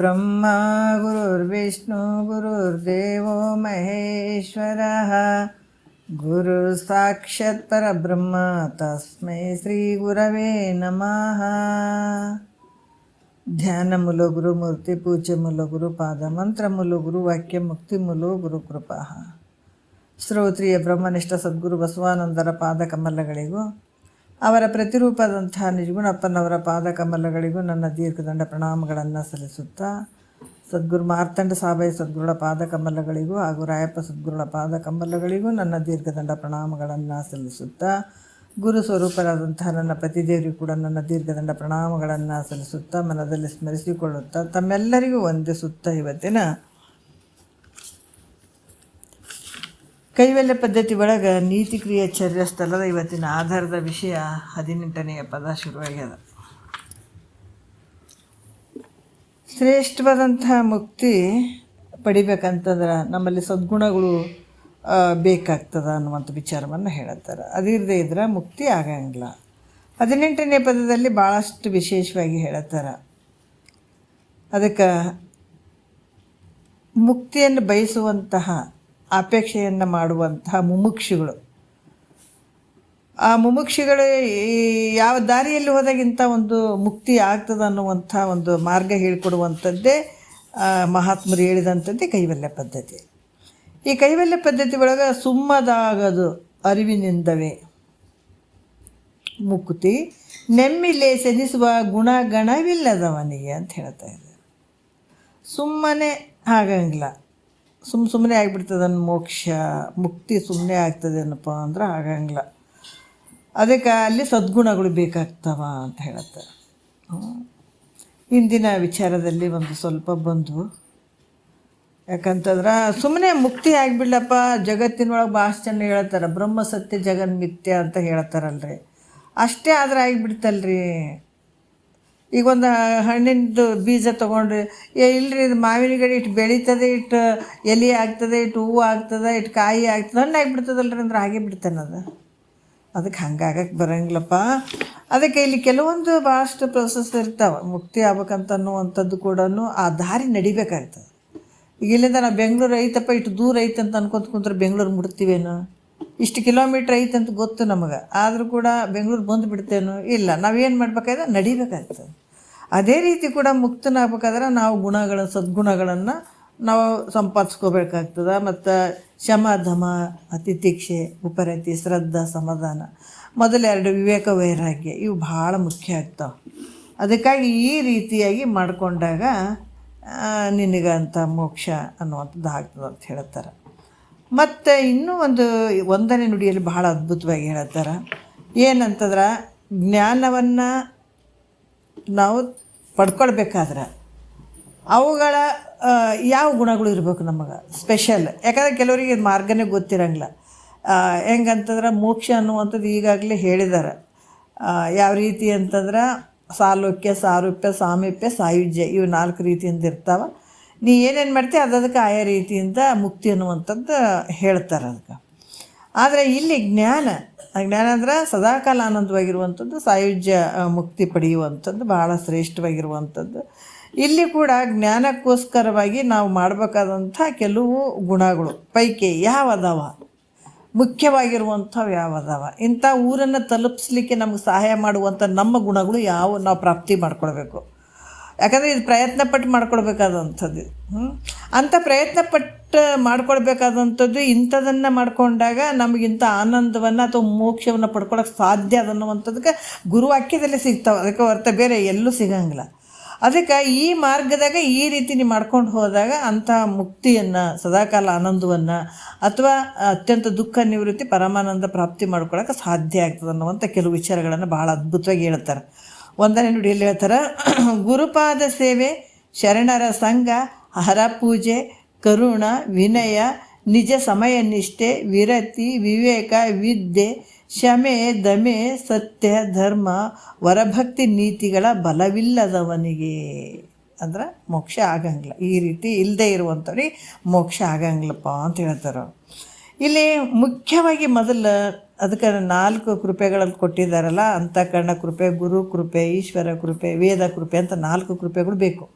ಗುರುರ್ಬ್ರಹ್ಮ ಗುರುರ್ವಿಷ್ಣು ಗುರುರ್ದೇವೋ ಮಹೇಶ್ವರಃ ಗುರು ಸಾಕ್ಷಾತ್ ಪರಬ್ರಹ್ಮ ತಸ್ಮೈ ಶ್ರೀ ಗುರವೇ ನಮಃ. ಧ್ಯಾನ ಮೂಲ ಗುರುಮೂರ್ತಿ ಪೂಜ್ಯ ಮೂಲ ಗುರುಪಾದ ಮಂತ್ರ ಮೂಲ ಗುರು ವಾಕ್ಯ ಮುಕ್ತಿ ಮೂಲ ಗುರುಕೃಪಾ. ಶ್ರೋತ್ರಿಯ ಬ್ರಹ್ಮನಿಷ್ಠ ಸದ್ಗುರು ಬಸವಾನಂದರ ಪಾದಕಮಲಗಳಿಗೂ ಅವರ ಪ್ರತಿರೂಪದಂತಹ ನಿಜಗುಣಪ್ಪನವರ ಪಾದಕಮಲಗಳಿಗೂ ನನ್ನ ದೀರ್ಘದಂಡ ಪ್ರಣಾಮಗಳನ್ನು ಸಲ್ಲಿಸುತ್ತಾ, ಸದ್ಗುರು ಮಾರ್ತಂಡ ಸಾಬಾಯಿ ಸದ್ಗುರುಳ ಪಾದಕಮಲಗಳಿಗೂ ಹಾಗೂ ರಾಯಪ್ಪ ಸದ್ಗುರುಳ ಪಾದಕಮಲಗಳಿಗೂ ನನ್ನ ದೀರ್ಘದಂಡ ಪ್ರಣಾಮಗಳನ್ನು ಸಲ್ಲಿಸುತ್ತಾ, ಗುರು ಸ್ವರೂಪರಾದಂತಹ ನನ್ನ ಪತಿದೇವರಿಗೂ ಕೂಡ ನನ್ನ ದೀರ್ಘದಂಡ ಪ್ರಣಾಮಗಳನ್ನು ಸಲ್ಲಿಸುತ್ತಾ, ಮನದಲ್ಲಿ ಸ್ಮರಿಸಿಕೊಳ್ಳುತ್ತಾ, ತಮ್ಮೆಲ್ಲರಿಗೂ ವಂದಿಸುತ್ತಾ ಇವತ್ತಿನ ಕೈವಲ್ಯ ಪದ್ಧತಿ ಒಳಗೆ ನೀತಿ ಕ್ರಿಯೆ ಚರ್ಯ ಸ್ಥಳದ ಇವತ್ತಿನ ಆಧಾರದ ವಿಷಯ 18ನೆಯ ಪದ ಶುರುವಾಗ್ಯದ. ಶ್ರೇಷ್ಠವಾದಂತಹ ಮುಕ್ತಿ ಪಡಿಬೇಕಂತಂದ್ರೆ ನಮ್ಮಲ್ಲಿ ಸದ್ಗುಣಗಳು ಬೇಕಾಗ್ತದ ಅನ್ನುವಂಥ ವಿಚಾರವನ್ನು ಹೇಳುತ್ತಾರೆ. ಅದಿರದೇ ಇದ್ರೆ ಮುಕ್ತಿ ಆಗಂಗಿಲ್ಲ. 18ನೇ ಪದದಲ್ಲಿ ಭಾಳಷ್ಟು ವಿಶೇಷವಾಗಿ ಹೇಳುತ್ತಾರೆ. ಅದಕ್ಕೆ ಮುಕ್ತಿಯನ್ನು ಬಯಸುವಂತಹ ಅಪೇಕ್ಷೆಯನ್ನು ಮಾಡುವಂತಹ ಮುಮುಕ್ಷುಗಳು, ಆ ಮುಮುಕ್ಷುಗಳು ಯಾವ ದಾರಿಯಲ್ಲಿ ಹೋದಾಗಿಂತ ಒಂದು ಮುಕ್ತಿ ಆಗ್ತದೆ ಅನ್ನುವಂಥ ಒಂದು ಮಾರ್ಗ ಹೇಳಿಕೊಡುವಂಥದ್ದೇ ಮಹಾತ್ಮರು ಹೇಳಿದಂಥದ್ದೇ ಕೈವಲ್ಯ ಪದ್ಧತಿ. ಈ ಕೈವಲ್ಯ ಪದ್ಧತಿ ಒಳಗೆ ಸುಮ್ಮದಾಗದು ಅರಿವಿನಿಂದವೇ ಮುಕ್ತಿ, ನೆಮ್ಮಿಲೆ ಸೆನಿಸುವ ಗುಣಗಣವಿಲ್ಲದವನಿಗೆ ಅಂತ ಹೇಳ್ತಾ ಇದ್ದಾರೆ. ಸುಮ್ಮನೆ ಆಗಂಗಿಲ್ಲ, ಸುಮ್ಮನೆ ಆಗಿಬಿಡ್ತದೆ ಮೋಕ್ಷ ಮುಕ್ತಿ ಸುಮ್ಮನೆ ಆಗ್ತದೆ ಏನಪ್ಪ ಅಂದ್ರೆ ಆಗಂಗಿಲ್ಲ. ಅದಕ್ಕೆ ಅಲ್ಲಿ ಸದ್ಗುಣಗಳು ಬೇಕಾಗ್ತವ ಅಂತ ಹೇಳುತ್ತಾರೆ. ಇಂದಿನ ವಿಚಾರದಲ್ಲಿ ಒಂದು ಸ್ವಲ್ಪ ಬಂದು, ಯಾಕಂತಂದ್ರೆ ಸುಮ್ಮನೆ ಮುಕ್ತಿ ಆಗಿಬಿಡ್ಲಪ್ಪ ಜಗತ್ತಿನೊಳಗೆ ಭಾಳ ಚೆನ್ನ ಹೇಳ್ತಾರೆ, ಬ್ರಹ್ಮ ಸತ್ಯ ಜಗನ್ ಮಿಥ್ಯ ಅಂತ ಹೇಳ್ತಾರಲ್ರಿ. ಅಷ್ಟೇ ಆದ್ರೆ ಆಗಿಬಿಡ್ತಲ್ರಿ. ಈಗ ಒಂದು ಹಣ್ಣಿಂದು ಬೀಜ ತೊಗೊಂಡ್ರಿ, ಇಲ್ಲರಿ ಇದು ಮಾವಿನ ಗಿಡ ಇಟ್ಟು ಬೆಳೀತದೆ, ಇಟ್ಟು ಎಲೆ ಆಗ್ತದೆ, ಇಟ್ಟು ಹೂವು ಆಗ್ತದೆ, ಇಟ್ಟು ಕಾಯಿ ಆಗ್ತದೆ, ಹಣ್ಣು ಆಗಿಬಿಡ್ತದಲ್ರಿ ಅಂದ್ರೆ ಹಾಗೆ ಬಿಡ್ತೇನೆ ಅದು. ಅದಕ್ಕೆ ಹಂಗಾಗಕ್ಕೆ ಬರೋಂಗಿಲ್ಲಪ್ಪ. ಅದಕ್ಕೆ ಇಲ್ಲಿ ಕೆಲವೊಂದು ಭಾಳಷ್ಟು ಪ್ರೊಸೆಸ್ ಇರ್ತಾವೆ. ಮುಕ್ತಿ ಆಗ್ಬೇಕಂತ ಅನ್ನುವಂಥದ್ದು ಕೂಡ ಆ ದಾರಿ ನಡಿಬೇಕಾಗ್ತದೆ. ಈಗ ಇಲ್ಲಿಂದ ನಾವು ಬೆಂಗಳೂರು ಐತಪ್ಪ ಇಟ್ಟು ದೂರ ಐತೆ ಅಂತ ಅನ್ಕೊಂತ ಕುಂತ್ರೆ ಬೆಂಗಳೂರು ಮುಡ್ತೀವೇನೋ, ಇಷ್ಟು ಕಿಲೋಮೀಟ್ರ್ ಐತೆ ಅಂತ ಗೊತ್ತು ನಮಗೆ, ಆದರೂ ಕೂಡ ಬೆಂಗಳೂರು ಬಂದು ಬಿಡ್ತೇನೋ ಇಲ್ಲ. ನಾವೇನು ಮಾಡ್ಬೇಕಾದ್ರೆ ನಡಿಬೇಕಾಗ್ತದೆ. ಅದೇ ರೀತಿ ಕೂಡ ಮುಕ್ತನಾಗಬೇಕಾದ್ರೆ ನಾವು ಸದ್ಗುಣಗಳನ್ನು ನಾವು ಸಂಪಾದಿಸ್ಕೋಬೇಕಾಗ್ತದೆ. ಮತ್ತು ಶಮ ಧಮ ತಿತಿಕ್ಷೆ ಉಪರತಿ ಶ್ರದ್ಧಾ ಸಮಾಧಾನ ಮೊದಲೆರಡು ವಿವೇಕ ವೈರಾಗ್ಯ ಇವು ಭಾಳ ಮುಖ್ಯ ಆಗ್ತಾವೆ. ಅದಕ್ಕಾಗಿ ಈ ರೀತಿಯಾಗಿ ಮಾಡಿಕೊಂಡಾಗ ನಿನಗಂತ ಮೋಕ್ಷ ಅನ್ನುವಂಥದ್ದು ಆಗ್ತದೆ ಅಂತ ಹೇಳ್ತಾರೆ. ಮತ್ತು ಇನ್ನೂ ಒಂದನೇ ನುಡಿಯಲ್ಲಿ ಬಹಳ ಅದ್ಭುತವಾಗಿ ಹೇಳ್ತಾರೆ. ಏನಂತಂದ್ರೆ ಜ್ಞಾನವನ್ನು ನಾವು ಪಡ್ಕೊಳ್ಬೇಕಾದ್ರೆ ಅವುಗಳ ಯಾವ ಗುಣಗಳು ಇರಬೇಕು ನಮಗೆ ಸ್ಪೆಷಲ್. ಯಾಕಂದರೆ ಕೆಲವರಿಗೆ ಮಾರ್ಗನೇ ಗೊತ್ತಿರಂಗಿಲ್ಲ. ಹೆಂಗಂತಂದ್ರೆ ಮೋಕ್ಷ ಅನ್ನುವಂಥದ್ದು ಈಗಾಗಲೇ ಹೇಳಿದ್ದಾರೆ. ಯಾವ ರೀತಿ ಅಂತಂದ್ರೆ ಸಾಲೋಕ್ಯ, ಸಾರೂಪ್ಯ, ಸಾಮೀಪ್ಯ, ಸಾಯುಜ್ಯ ಇವು 4 ರೀತಿಯಿಂದ ಇರ್ತಾವೆ. ನೀ ಏನೇನು ಮಾಡ್ತೀವಿ ಅದಕ್ಕೆ ಆಯಾ ರೀತಿಯಿಂದ ಮುಕ್ತಿ ಅನ್ನುವಂಥದ್ದು ಹೇಳ್ತಾರೆ ಅದಕ್ಕೆ. ಆದರೆ ಇಲ್ಲಿ ಜ್ಞಾನ ಅಂದ್ರೆ ಸದಾಕಾಲ ಆನಂದವಾಗಿರುವಂಥದ್ದು, ಸಾಯುಜ್ಯ ಮುಕ್ತಿ ಪಡೆಯುವಂಥದ್ದು ಭಾಳ ಶ್ರೇಷ್ಠವಾಗಿರುವಂಥದ್ದು. ಇಲ್ಲಿ ಕೂಡ ಜ್ಞಾನಕ್ಕೋಸ್ಕರವಾಗಿ ನಾವು ಮಾಡಬೇಕಾದಂಥ ಕೆಲವು ಗುಣಗಳು ಪೈಕಿ ಯಾವದವ, ಮುಖ್ಯವಾಗಿರುವಂಥವು ಯಾವದವ, ಇಂಥ ಊರನ್ನು ತಲುಪಿಸ್ಲಿಕ್ಕೆ ನಮ್ಗೆ ಸಹಾಯ ಮಾಡುವಂಥ ನಮ್ಮ ಗುಣಗಳು ನಾವು ಪ್ರಾಪ್ತಿ ಮಾಡ್ಕೊಳ್ಬೇಕು. ಯಾಕಂದರೆ ಇದು ಪ್ರಯತ್ನಪಟ್ಟು ಮಾಡ್ಕೊಳ್ಬೇಕಾದಂಥದ್ದು. ಅಂಥ ಪ್ರಯತ್ನಪಟ್ಟು ಮಾಡ್ಕೊಳ್ಬೇಕಾದಂಥದ್ದು ಇಂಥದನ್ನು ಮಾಡ್ಕೊಂಡಾಗ ನಮಗಿಂಥ ಆನಂದವನ್ನು ಅಥವಾ ಮೋಕ್ಷವನ್ನು ಪಡ್ಕೊಳ್ಳೋಕೆ ಸಾಧ್ಯ ಅದನ್ನುವಂಥದ್ದಕ್ಕೆ ಗುರುವಾಕ್ಯದಲ್ಲಿ ಸಿಗ್ತಾವೆ. ಅದಕ್ಕೆ ಹೊರತು ಬೇರೆ ಎಲ್ಲೂ ಸಿಗಂಗಿಲ್ಲ. ಅದಕ್ಕೆ ಈ ಮಾರ್ಗದಾಗ ಈ ರೀತಿ ನೀವು ಮಾಡ್ಕೊಂಡು ಹೋದಾಗ ಅಂಥ ಮುಕ್ತಿಯನ್ನು, ಸದಾಕಾಲ ಆನಂದವನ್ನು ಅಥವಾ ಅತ್ಯಂತ ದುಃಖ ನಿವೃತ್ತಿ ಪರಮಾನಂದ ಪ್ರಾಪ್ತಿ ಮಾಡ್ಕೊಳ್ಳೋಕೆ ಸಾಧ್ಯ ಆಗ್ತದೆ ಅನ್ನುವಂಥ ಕೆಲವು ವಿಚಾರಗಳನ್ನು ಭಾಳ ಅದ್ಭುತವಾಗಿ ಹೇಳ್ತಾರೆ. ಒಂದನೇ ನುಡಿಯಲ್ಲಿ ಹೇಳ್ತಾರೆ, ಗುರುಪಾದ ಸೇವೆ, ಶರಣರ ಸಂಘ, ಹರ ಪೂಜೆ, ಕರುಣ, ವಿನಯ, ನಿಜ ಸಮಯ ನಿಷ್ಠೆ, ವಿರತಿ, ವಿವೇಕ, ವಿದ್ಯೆ, ಶಮೆ, ದಮೆ, ಸತ್ಯ, ಧರ್ಮ, ವರಭಕ್ತಿ ನೀತಿಗಳ ಬಲವಿಲ್ಲದವನಿಗೆ ಅಂದ್ರೆ ಮೋಕ್ಷ ಆಗಂಗಿಲ್ಲ. ಈ ರೀತಿ ಇಲ್ಲದೆ ಇರುವಂಥವ್ರಿಗೆ ಮೋಕ್ಷ ಆಗಂಗಿಲ್ಲಪ್ಪ ಅಂತ ಹೇಳ್ತಾರೆ. ಇಲ್ಲಿ ಮುಖ್ಯವಾಗಿ ಮೊದಲು ಅದಕ್ಕೆ 4 ಕೃಪೆಗಳಲ್ಲಿ ಕೊಟ್ಟಿದ್ದಾರಲ್ಲ, ಅಂತಃಕರಣ ಕೃಪೆ, ಗುರು ಕೃಪೆ, ಈಶ್ವರ ಕೃಪೆ, ವೇದ ಕೃಪೆ ಅಂತ 4 ಕೃಪೆಗಳು ಬೇಕು.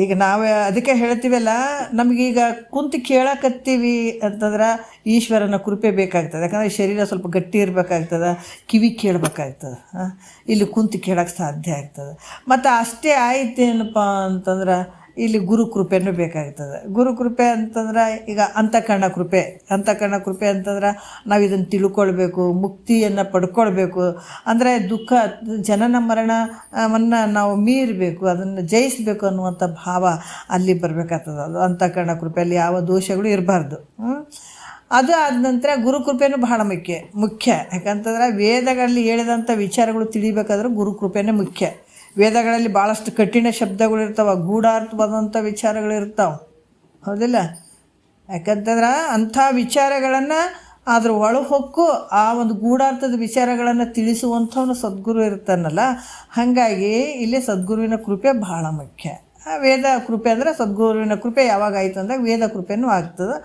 ಈಗ ನಾವು ಅದಕ್ಕೆ ಹೇಳ್ತೀವಲ್ಲ, ನಮಗೀಗ ಕುಂತು ಕೇಳಕತ್ತೀವಿ ಅಂತಂದ್ರೆ ಈಶ್ವರನ ಕೃಪೆ ಬೇಕಾಗ್ತದೆ. ಯಾಕಂದರೆ ಶರೀರ ಸ್ವಲ್ಪ ಗಟ್ಟಿ ಇರಬೇಕಾಗ್ತದೆ, ಕಿವಿ ಕೇಳಬೇಕಾಗ್ತದೆ, ಇಲ್ಲಿ ಕುಂತು ಕೇಳೋಕ್ಕೆ ಸಾಧ್ಯ ಆಗ್ತದೆ. ಮತ್ತು ಅಷ್ಟೇ ಆಯ್ತೇನಪ್ಪ ಅಂತಂದ್ರೆ ಇಲ್ಲಿ ಗುರು ಕೃಪೆನೂ ಬೇಕಾಗ್ತದೆ. ಗುರು ಕೃಪೆ ಅಂತಂದ್ರೆ ಈಗ ಅಂತಃಕರಣ ಕೃಪೆ. ಅಂತಃಕರಣ ಕೃಪೆ ಅಂತಂದ್ರೆ ನಾವು ಇದನ್ನು ತಿಳ್ಕೊಳ್ಬೇಕು, ಮುಕ್ತಿಯನ್ನು ಪಡ್ಕೊಳ್ಬೇಕು, ಅಂದರೆ ದುಃಖ ಜನನ ಮರಣವನ್ನು ನಾವು ಮೀರಬೇಕು, ಅದನ್ನು ಜಯಿಸಬೇಕು ಅನ್ನುವಂಥ ಭಾವ ಅಲ್ಲಿ ಬರಬೇಕಾಗ್ತದೆ. ಅದು ಅಂತಃಕರಣ ಕೃಪೆಯಲ್ಲಿ ಯಾವ ದೋಷಗಳು ಇರಬಾರ್ದು. ಅದು ಆದ ನಂತರ ಗುರುಕೃಪೆನೂ ಬಹಳ ಮುಖ್ಯ. ಯಾಕಂತಂದ್ರೆ ವೇದಗಳಲ್ಲಿ ಹೇಳಿದಂಥ ವಿಚಾರಗಳು ತಿಳಿಬೇಕಾದ್ರೆ ಗುರುಕೃಪೆನೇ ಮುಖ್ಯ. ವೇದಗಳಲ್ಲಿ ಭಾಳಷ್ಟು ಕಠಿಣ ಶಬ್ದಗಳು ಇರ್ತಾವೆ, ಗೂಢಾರ್ಥವಾದಂಥ ವಿಚಾರಗಳಿರ್ತಾವೆ, ಹೌದಿಲ್ಲ? ಯಾಕಂತಂದ್ರೆ ಅಂಥ ವಿಚಾರಗಳನ್ನು ಅದ್ರ ಹೊಕ್ಕು ಆ ಒಂದು ಗೂಢಾರ್ಥದ ವಿಚಾರಗಳನ್ನು ತಿಳಿಸುವಂಥವನು ಸದ್ಗುರು ಇರ್ತಾನಲ್ಲ. ಹಾಗಾಗಿ ಇಲ್ಲಿ ಸದ್ಗುರುವಿನ ಕೃಪೆ ಭಾಳ ಮುಖ್ಯ. ವೇದ ಕೃಪೆ ಅಂದರೆ ಸದ್ಗುರುವಿನ ಕೃಪೆ ಯಾವಾಗ ಆಯಿತು ಅಂದಾಗ ವೇದ ಕೃಪೆನೂ ಆಗ್ತದೆ.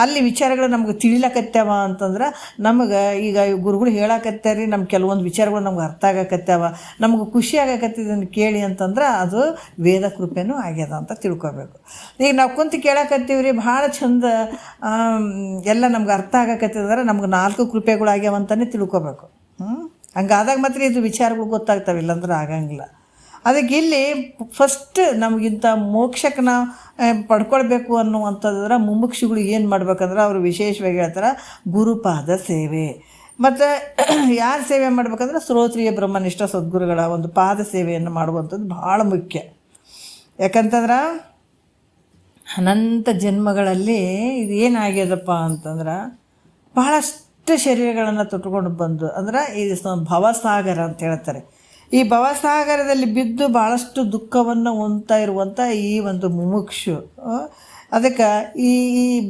ಅಲ್ಲಿ ವಿಚಾರಗಳು ನಮ್ಗೆ ತಿಳಿಲಕತ್ಯಾವ ಅಂತಂದ್ರೆ ನಮಗೆ ಈಗ ಗುರುಗಳು ಹೇಳಕತ್ತಾರೆ, ನಮ್ಮ ಕೆಲವೊಂದು ವಿಚಾರಗಳು ನಮ್ಗೆ ಅರ್ಥ ಆಗಕತ್ಯಾವ, ನಮ್ಗೆ ಖುಷಿ ಆಗಕತ್ತಿದ್ದನ್ನು ಕೇಳಿ ಅಂತಂದ್ರೆ ಅದು ವೇದ ಕೃಪೆನೂ ಆಗ್ಯದ ಅಂತ ತಿಳ್ಕೊಬೇಕು. ಈಗ ನಾವು ಕುಂತು ಕೇಳಕತ್ತೀವಿ ರೀ, ಭಾಳ ಚಂದ ಎಲ್ಲ ನಮ್ಗೆ ಅರ್ಥ ಆಗಕತ್ತಿದ್ರೆ ನಮ್ಗೆ 4 ಕೃಪೆಗಳು ಆಗ್ಯಾವ ಅಂತಲೇ ತಿಳ್ಕೊಬೇಕು. ಹಂಗಾದಾಗ ಮಾತ್ರ ಇದು ವಿಚಾರಗಳು ಗೊತ್ತಾಗ್ತಾವೆ, ಇಲ್ಲಾಂದ್ರೆ ಆಗಂಗಿಲ್ಲ. ಅದಕ್ಕೆ ಇಲ್ಲಿ ಫಸ್ಟ್ ನಮಗಿಂತ ಮೋಕ್ಷಕ್ಕೆ ನಾವು ಪಡ್ಕೊಳ್ಬೇಕು ಅನ್ನುವಂಥದ್ರೆ ಮುಮುಕ್ಷುಗಳು ಏನು ಮಾಡ್ಬೇಕಂದ್ರೆ ಅವರು ವಿಶೇಷವಾಗಿ ಹೇಳ್ತಾರೆ ಗುರುಪಾದ ಸೇವೆ. ಮತ್ತು ಯಾರು ಸೇವೆ ಮಾಡ್ಬೇಕಂದ್ರೆ ಶ್ರೋತ್ರಿಯ ಬ್ರಹ್ಮನಿಷ್ಠ ಸದ್ಗುರುಗಳ ಒಂದು ಪಾದ ಸೇವೆಯನ್ನು ಮಾಡುವಂಥದ್ದು ಭಾಳ ಮುಖ್ಯ. ಯಾಕಂತಂದ್ರೆ ಅನಂತ ಜನ್ಮಗಳಲ್ಲಿ ಇದು ಏನಾಗ್ಯದಪ್ಪ ಅಂತಂದ್ರೆ ಭಾಳಷ್ಟು ಶರೀರಗಳನ್ನು ತೊಟ್ಕೊಂಡು ಬಂದು ಅಂದ್ರೆ ಇದು ಭವಸಾಗರ ಅಂತ ಹೇಳ್ತಾರೆ. ಈ ಭವಸಾಗರದಲ್ಲಿ ಬಿದ್ದು ಭಾಳಷ್ಟು ದುಃಖವನ್ನು ಹೊಂದ್ತಾ ಇರುವಂಥ ಈ ಒಂದು ಮುಮುಕ್ಷು ಅದಕ್ಕೆ ಈ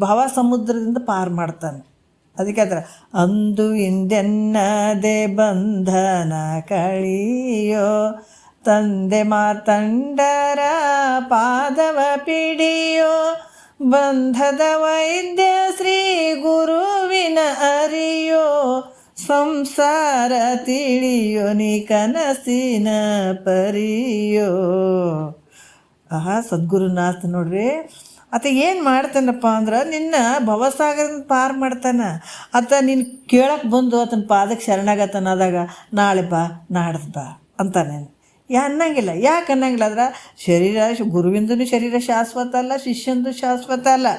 ಭವ ಸಮುದ್ರದಿಂದ ಪಾರು ಮಾಡ್ತಾನೆ. ಅದಕ್ಕೆ ಅದರ ಅಂದು ಹಿಂದೆನ್ನದೆ ಬಂಧನ ಕಳಿಯೋ ತಂದೆ ಮಾತಂಡರ ಪಾದವ ಪಿಡಿಯೋ ಬಂಧದ ವೈದ್ಯ ಶ್ರೀ ಗುರುವಿನ ಅರಿಯೋ ಸಂಸಾರ ತಿಳಿಯೋ ನೀ ಕನಸಿನ ಪರಿಯೋ. ಸದ್ಗುರುನಾಥ ನೋಡ್ರಿ, ಆತ ಏನು ಮಾಡ್ತಾನಪ್ಪ ಅಂದ್ರೆ ನಿನ್ನ ಭವಸಾಗರದಿಂದ ಪಾರು ಮಾಡ್ತಾನೆ. ಆತ ನೀನು ಕೇಳಕ್ಕೆ ಬಂದು ಆತನ ಪಾದಕ್ಕೆ ಶರಣಾಗತನಾದಾಗ ನಾಳೆ ಬಾ ನಾಡ್ದು ಬಾ ಅಂತಾನೆ ಅನ್ನಂಗಿಲ್ಲ. ಯಾಕೆ ಅನ್ನಂಗಿಲ್ಲ ಅಂದ್ರೆ ಶರೀರ ಗುರುವಿಂದೂ ಶರೀರ ಶಾಶ್ವತ ಅಲ್ಲ, ಶಿಷ್ಯಂದು ಶಾಶ್ವತ ಅಲ್ಲ.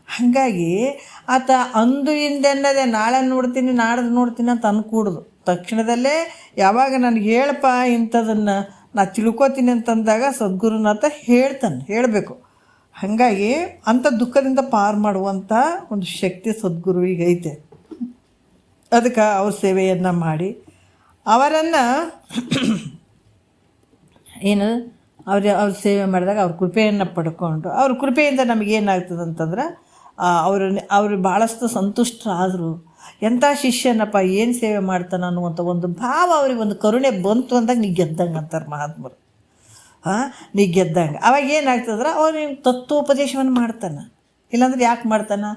ಹಾಗಾಗಿ ಆತ ಅಂದು ಹಿಂದೆನ್ನದೆ ನಾಳೆ ನೋಡ್ತೀನಿ ನಾಡ್ದು ನೋಡ್ತೀನಿ ಅಂತ ಅನ್ಕೂಡ್ದು. ತಕ್ಷಣದಲ್ಲೇ ಯಾವಾಗ ನನಗೆ ಹೇಳಪ್ಪ ಇಂಥದನ್ನು ನಾ ತಿಳ್ಕೊತೀನಿ ಅಂತಂದಾಗ ಸದ್ಗುರುನಾಥ ಹೇಳಬೇಕು. ಹಾಗಾಗಿ ಅಂಥ ದುಃಖದಿಂದ ಪಾರು ಮಾಡುವಂಥ ಒಂದು ಶಕ್ತಿ ಸದ್ಗುರುವಿಗೆ ಐತೆ. ಅದಕ್ಕೆ ಅವ್ರ ಸೇವೆಯನ್ನು ಮಾಡಿ ಅವರನ್ನು ಅವ್ರ ಸೇವೆ ಮಾಡಿದಾಗ ಅವ್ರ ಕೃಪೆಯನ್ನು ಪಡ್ಕೊಂಡು ಅವ್ರ ಕೃಪೆಯಿಂದ ನಮಗೇನಾಗ್ತದೆ ಅಂತಂದ್ರೆ ಅವರು ಭಾಳಷ್ಟು ಸಂತುಷ್ಟರಾದರು. ಎಂಥ ಶಿಷ್ಯನಪ್ಪ, ಏನು ಸೇವೆ ಮಾಡ್ತಾನೆ ಅನ್ನುವಂಥ ಒಂದು ಭಾವ ಅವ್ರಿಗೆ ಒಂದು ಕರುಣೆ ಬಂತು ಅಂದಾಗ ನೀ ಗೆದ್ದಂಗೆ ಅಂತಾರೆ ಮಹಾತ್ಮರು. ನೀ ಗೆದ್ದಂಗೆ ಅವಾಗ ಏನಾಗ್ತದ್ರೆ ಅವ್ರಿಗೆ ತತ್ವೋಪದೇಶವನ್ನು ಮಾಡ್ತಾನೆ. ಇಲ್ಲಾಂದ್ರೆ ಯಾಕೆ ಮಾಡ್ತಾನೆ?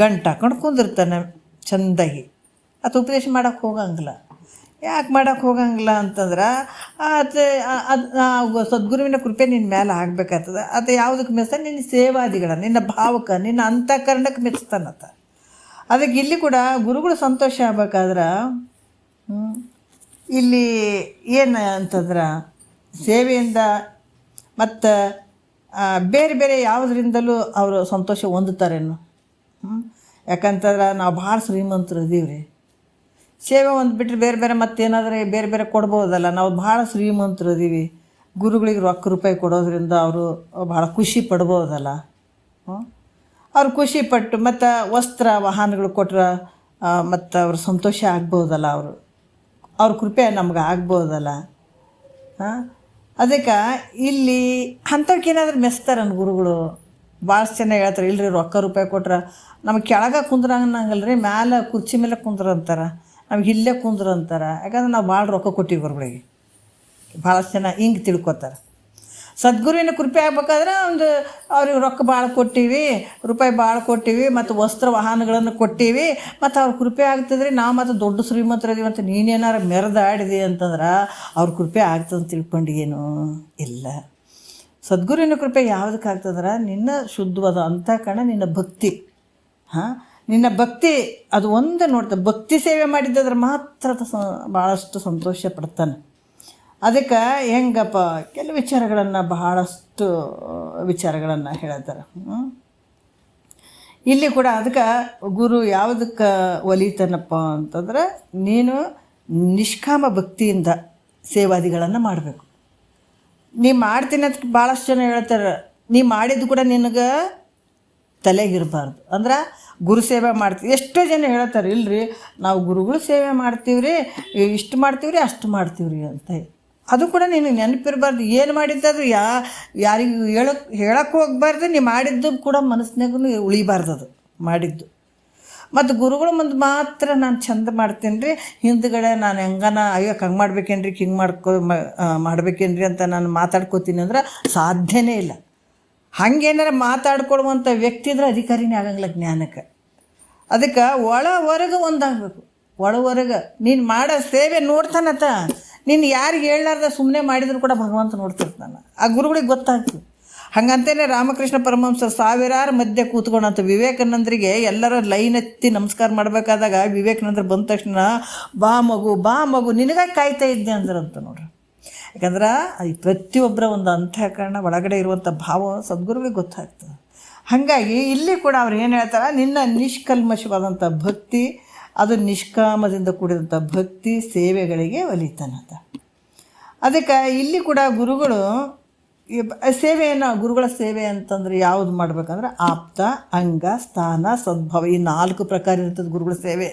ಗಂಟು ಹಾಕೊಂಡು ಕುಂದಿರ್ತಾನೆ ಚೆಂದಾಗಿ. ಅದು ಉಪದೇಶ ಮಾಡೋಕ್ಕೆ ಹೋಗಂಗಿಲ್ಲ. ಯಾಕೆ ಮಾಡೋಕ್ಕೆ ಹೋಗಂಗಿಲ್ಲ ಅಂತಂದ್ರೆ ಅದು ಸದ್ಗುರುವಿನ ಕೃಪೆ ನಿನ್ನ ಮೇಲೆ ಆಗಬೇಕಾಗ್ತದೆ. ಅದು ಯಾವುದಕ್ಕೆ ಮೆಚ್ತಾನೆ? ನಿನ್ನ ಸೇವಾದಿಗಳ, ನಿನ್ನ ಭಾವಕ್ಕೆ, ನಿನ್ನ ಅಂತಃಕರಣಕ್ಕೆ ಮೆಚ್ತಾನತ್ತ. ಅದಕ್ಕೆ ಇಲ್ಲಿ ಕೂಡ ಗುರುಗಳು ಸಂತೋಷ ಆಗ್ಬೇಕಾದ್ರೆ ಇಲ್ಲಿ ಏನು ಅಂತಂದ್ರೆ ಸೇವೆಯಿಂದ ಮತ್ತು ಬೇರೆ ಬೇರೆ ಯಾವುದರಿಂದಲೂ ಅವರು ಸಂತೋಷ ಹೊಂದುತ್ತಾರೇನು. ಯಾಕಂತಂದ್ರೆ ನಾವು ಭಾಳ ಶ್ರೀಮಂತರು ಇದೀವಿ ರೀ. ಸೇವೆ ಒಂದು ಬಿಟ್ಟರೆ ಬೇರೆ ಬೇರೆ ಮತ್ತೇನಾದರೂ ಬೇರೆ ಬೇರೆ ಕೊಡ್ಬೋದಲ್ಲ. ನಾವು ಭಾಳ ಶ್ರೀಮಂತರು ಇದೀವಿ, ಗುರುಗಳಿಗೆ ರೊಕ್ಕ ರೂಪಾಯಿ ಕೊಡೋದ್ರಿಂದ ಅವರು ಭಾಳ ಖುಷಿ ಪಡ್ಬೋದಲ್ಲ. ಅವ್ರು ಖುಷಿ ಪಟ್ಟು ಮತ್ತು ವಸ್ತ್ರ ವಾಹನಗಳು ಕೊಟ್ರೆ ಮತ್ತು ಅವ್ರ ಸಂತೋಷ ಆಗ್ಬೋದಲ್ಲ. ಅವ್ರ ಕೃಪೆ ನಮ್ಗೆ ಆಗ್ಬೋದಲ್ಲ. ಅದಕ್ಕೆ ಇಲ್ಲಿ ಅಂಥವ್ಕೇನಾದ್ರೂ ಮೆಚ್ತಾರೆ ಗುರುಗಳು. ಭಾಳಷ್ಟು ಚೆನ್ನಾಗಿ ಹೇಳ್ತಾರೆ, ಇಲ್ಲರಿ ರೊಕ್ಕ ರೂಪಾಯಿ ಕೊಟ್ರೆ ನಮಗೆ ಕೆಳಗೆ ಕುಂದ್ರಂಗಲ್ಲ ರೀ, ಮ್ಯಾಲೆ ಕುರ್ಚಿ ಮೇಲೆ ಕುಂದ್ರಂತಾರೆ, ನಮ್ಗೆ ಇಲ್ಲೇ ಕುಂದ್ರಂತಾರೆ. ಯಾಕಂದ್ರೆ ನಾವು ಭಾಳ ರೊಕ್ಕ ಕೊಟ್ಟಿವಿ ಗುರುಗಳಿಗೆ. ಭಾಳಷ್ಟು ಜನ ಹಿಂಗೆ ತಿಳ್ಕೊತಾರೆ. ಸದ್ಗುರುವಿನ ಕೃಪೆ ಆಗ್ಬೇಕಾದ್ರೆ ಒಂದು ಅವ್ರಿಗೆ ರೊಕ್ಕ ಭಾಳ ಕೊಟ್ಟೀವಿ, ರೂಪಾಯಿ ಭಾಳ ಕೊಟ್ಟೀವಿ, ಮತ್ತು ವಸ್ತ್ರ ವಾಹನಗಳನ್ನು ಕೊಟ್ಟೀವಿ, ಮತ್ತು ಅವ್ರ ಕೃಪೆ ಆಗ್ತದ್ರಿ. ನಾವು ಮತ್ತು ದೊಡ್ಡ ಶ್ರೀಮಂತರದೀವಿ ಅಂತ ನೀನೇನಾರು ಮೆರೆದಾಡಿದೆ ಅಂತಂದ್ರೆ ಅವ್ರ ಕೃಪೆ ಆಗ್ತದೆ ತಿಳ್ಕೊಂಡು ಏನು ಇಲ್ಲ. ಸದ್ಗುರುವಿನ ಕೃಪೆ ಯಾವುದಕ್ಕೆ ಆಗ್ತದ್ರೆ ನಿನ್ನ ಶುದ್ಧವಾದ ಅಂತಃಕರಣ, ನಿನ್ನ ಭಕ್ತಿ. ನಿನ್ನ ಭಕ್ತಿ ಅದು ಒಂದು ನೋಡ್ತಾರೆ. ಭಕ್ತಿ ಸೇವೆ ಮಾಡಿದ್ದಾದ್ರೆ ಮಾತ್ರ ಭಾಳಷ್ಟು ಸಂತೋಷ ಪಡ್ತಾನೆ. ಅದಕ್ಕೆ ಹೆಂಗಪ್ಪ ಕೆಲವು ವಿಚಾರಗಳನ್ನು, ಬಹಳಷ್ಟು ವಿಚಾರಗಳನ್ನು ಹೇಳ್ತಾರೆ ಇಲ್ಲಿ ಕೂಡ. ಅದಕ್ಕೆ ಗುರು ಯಾವುದಕ್ಕೆ ಒಲಿತಾನಪ್ಪ ಅಂತಂದ್ರೆ, ನೀನು ನಿಷ್ಕಾಮ ಭಕ್ತಿಯಿಂದ ಸೇವಾದಿಗಳನ್ನು ಮಾಡಬೇಕು. ನೀ ಮಾಡ್ತೀನಿ ಅಂತ ಭಾಳಷ್ಟು ಜನ ಹೇಳ್ತಾರೆ. ನೀ ಮಾಡಿದ್ದು ಕೂಡ ನಿನಗೆ ತಲೆಗಿರಬಾರ್ದು. ಅಂದ್ರೆ ಗುರು ಸೇವೆ ಮಾಡ್ತೀವಿ. ಎಷ್ಟೋ ಜನ ಹೇಳ್ತಾರೆ, ಇಲ್ರಿ ನಾವು ಗುರುಗಳು ಸೇವೆ ಮಾಡ್ತೀವಿ ರೀ, ಇಷ್ಟು ಮಾಡ್ತೀವಿ ರೀ, ಅಷ್ಟು ಮಾಡ್ತೀವಿ ರೀ ಅಂತ. ಅದು ಕೂಡ ನಿನಗೆ ನೆನಪಿರಬಾರ್ದು. ಏನು ಮಾಡಿದ್ದಾದ್ರೂ ಯಾರಿಗೂ ಹೇಳಕ್ಕೆ ಹೋಗ್ಬಾರ್ದು. ನೀ ಮಾಡಿದ್ದು ಕೂಡ ಮನಸ್ಸಿನಾಗೂ ಉಳಿಬಾರ್ದು ಅದು ಮಾಡಿದ್ದು. ಮತ್ತು ಗುರುಗಳ ಮುಂದೆ ಮಾತ್ರ ನಾನು ಚಂದ ಮಾಡ್ತೀನಿ ರೀ, ಹಿಂದ್ಗಡೆ ನಾನು ಅಯ್ಯೋ ಹಂಗೆ ಮಾಡ್ಬೇಕೇನ್ರಿ, ಹಿಂಗೆ ಮಾಡ್ಬೇಕೇನ್ರಿ ಅಂತ ನಾನು ಮಾತಾಡ್ಕೋತೀನಿ ಅಂದ್ರೆ ಸಾಧ್ಯನೇ ಇಲ್ಲ. ಹಾಗೇನಾರ ಮಾತಾಡ್ಕೊಡುವಂಥ ವ್ಯಕ್ತಿ ಇದ್ರೆ ಅಧಿಕಾರಿನೇ ಆಗಂಗಿಲ್ಲ ಜ್ಞಾನಕ್ಕೆ. ಅದಕ್ಕೆ ಹೊರಗೆ ಒಂದಾಗಬೇಕು. ಹೊರಗೆ ನೀನು ಮಾಡೋ ಸೇವೆ ನೋಡ್ತಾನತ್ತ. ನೀನು ಯಾರಿಗೆ ಹೇಳಲಾರ್ದ ಸುಮ್ಮನೆ ಮಾಡಿದ್ರು ಕೂಡ ಭಗವಂತ ನೋಡ್ತಿರ್ತಾನೆ. ಆ ಗುರುಗಳಿಗೆ ಗೊತ್ತಾಗ್ತದೆ. ಹಾಗಂತೇನೆ ರಾಮಕೃಷ್ಣ ಪರಮಹಂಸರು ಸಾವಿರಾರು ಮಧ್ಯೆ ಕೂತ್ಕೊಂಡಂತ ವಿವೇಕಾನಂದರಿಗೆ ಎಲ್ಲರೂ ಲೈನ್ ಎತ್ತಿ ನಮಸ್ಕಾರ ಮಾಡಬೇಕಾದಾಗ ವಿವೇಕಾನಂದರು ಬಂದ ತಕ್ಷಣ ಬಾ ಮಗು ನಿನಗಾಗಿ ಕಾಯ್ತಾ ಇದ್ದೆ ಅಂದ್ರಂತ ನೋಡ್ರಿ. ಯಾಕಂದ್ರೆ ಈ ಪ್ರತಿಯೊಬ್ಬರ ಒಂದು ಅಂತಃಕರಣ ಒಳಗಡೆ ಇರುವಂಥ ಭಾವ ಸದ್ಗುರುಗಳಿಗೆ ಗೊತ್ತಾಗ್ತದೆ. ಹಾಗಾಗಿ ಇಲ್ಲಿ ಕೂಡ ಅವ್ರು ಏನು ಹೇಳ್ತಾರೆ, ನಿನ್ನ ನಿಷ್ಕಲ್ಮಶವಾದಂಥ ಭಕ್ತಿ, ಅದು ನಿಷ್ಕಾಮದಿಂದ ಕೂಡಿದಂಥ ಭಕ್ತಿ ಸೇವೆಗಳಿಗೆ ಒಲಿತಾನಂತ. ಅದಕ್ಕೆ ಇಲ್ಲಿ ಕೂಡ ಗುರುಗಳು ಸೇವೆಯನ್ನು, ಗುರುಗಳ ಸೇವೆ ಅಂತಂದರೆ ಯಾವುದು ಮಾಡಬೇಕಂದ್ರೆ ಆಪ್ತ, ಅಂಗ, ಸ್ಥಾನ, ಸದ್ಭಾವ, ಈ 4 ಪ್ರಕಾರ ಇರ್ತದೆ ಗುರುಗಳ ಸೇವೆ.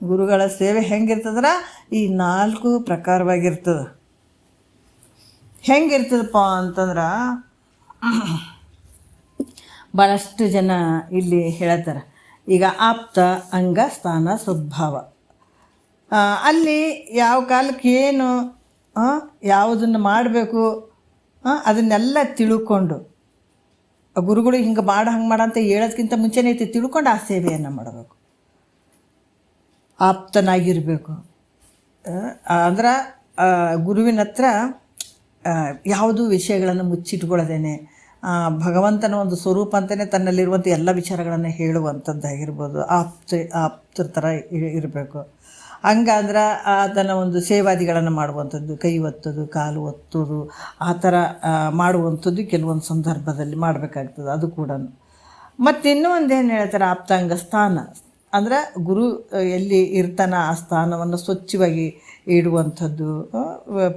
ಗುರುಗಳ ಸೇವೆ ಹೆಂಗಿರ್ತದ್ರೆ ಈ 4 ಪ್ರಕಾರವಾಗಿರ್ತದೆ. ಹೆಂಗಿರ್ತದಪ್ಪ ಅಂತಂದ್ರೆ ಭಾಳಷ್ಟು ಜನ ಇಲ್ಲಿ ಹೇಳ್ತಾರೆ. ಈಗ ಆಪ್ತ, ಅಂಗ, ಸ್ಥಾನ, ಸದ್ಭಾವ, ಅಲ್ಲಿ ಯಾವ ಕಾಲಕ್ಕೆ ಏನು ಯಾವುದನ್ನು ಮಾಡಬೇಕು ಅದನ್ನೆಲ್ಲ ತಿಳ್ಕೊಂಡು, ಗುರುಗಳು ಹಿಂಗೆ ಹಂಗೆ ಅಂತ ಹೇಳೋದಕ್ಕಿಂತ ಮುಂಚೆನೇ ತಿಳ್ಕೊಂಡು ಆ ಸೇವೆಯನ್ನು ಮಾಡಬೇಕು. ಆಪ್ತನಾಗಿರಬೇಕು ಅಂದ್ರೆ ಗುರುವಿನ ಹತ್ರ ಯಾವುದೂ ವಿಷಯಗಳನ್ನು ಮುಚ್ಚಿಟ್ಕೊಳ್ಳೋದೇನೆ, ಭಗವಂತನ ಒಂದು ಸ್ವರೂಪ ಅಂತಲೇ ತನ್ನಲ್ಲಿರುವಂಥ ಎಲ್ಲ ವಿಚಾರಗಳನ್ನು ಹೇಳುವಂಥದ್ದಾಗಿರ್ಬೋದು. ಆಪ್ತರ ಥರ ಇರಬೇಕು. ಹಂಗಂದ್ರೆ ಆತನ ಒಂದು ಸೇವಾದಿಗಳನ್ನು ಮಾಡುವಂಥದ್ದು, ಕೈ ಒತ್ತೋದು, ಕಾಲು ಒತ್ತೋದು, ಆ ಥರ ಮಾಡುವಂಥದ್ದು ಕೆಲವೊಂದು ಸಂದರ್ಭದಲ್ಲಿ ಮಾಡಬೇಕಾಗ್ತದೆ. ಅದು ಕೂಡ. ಮತ್ತು ಇನ್ನೂ ಒಂದೇನು ಹೇಳ್ತಾರೆ, ಆಪ್ತಾಂಗ ಸ್ಥಾನ ಅಂದರೆ ಗುರು ಎಲ್ಲಿ ಇರ್ತಾನೆ ಆ ಸ್ಥಾನವನ್ನು ಸ್ವಚ್ಛವಾಗಿ ಇಡುವಂಥದ್ದು,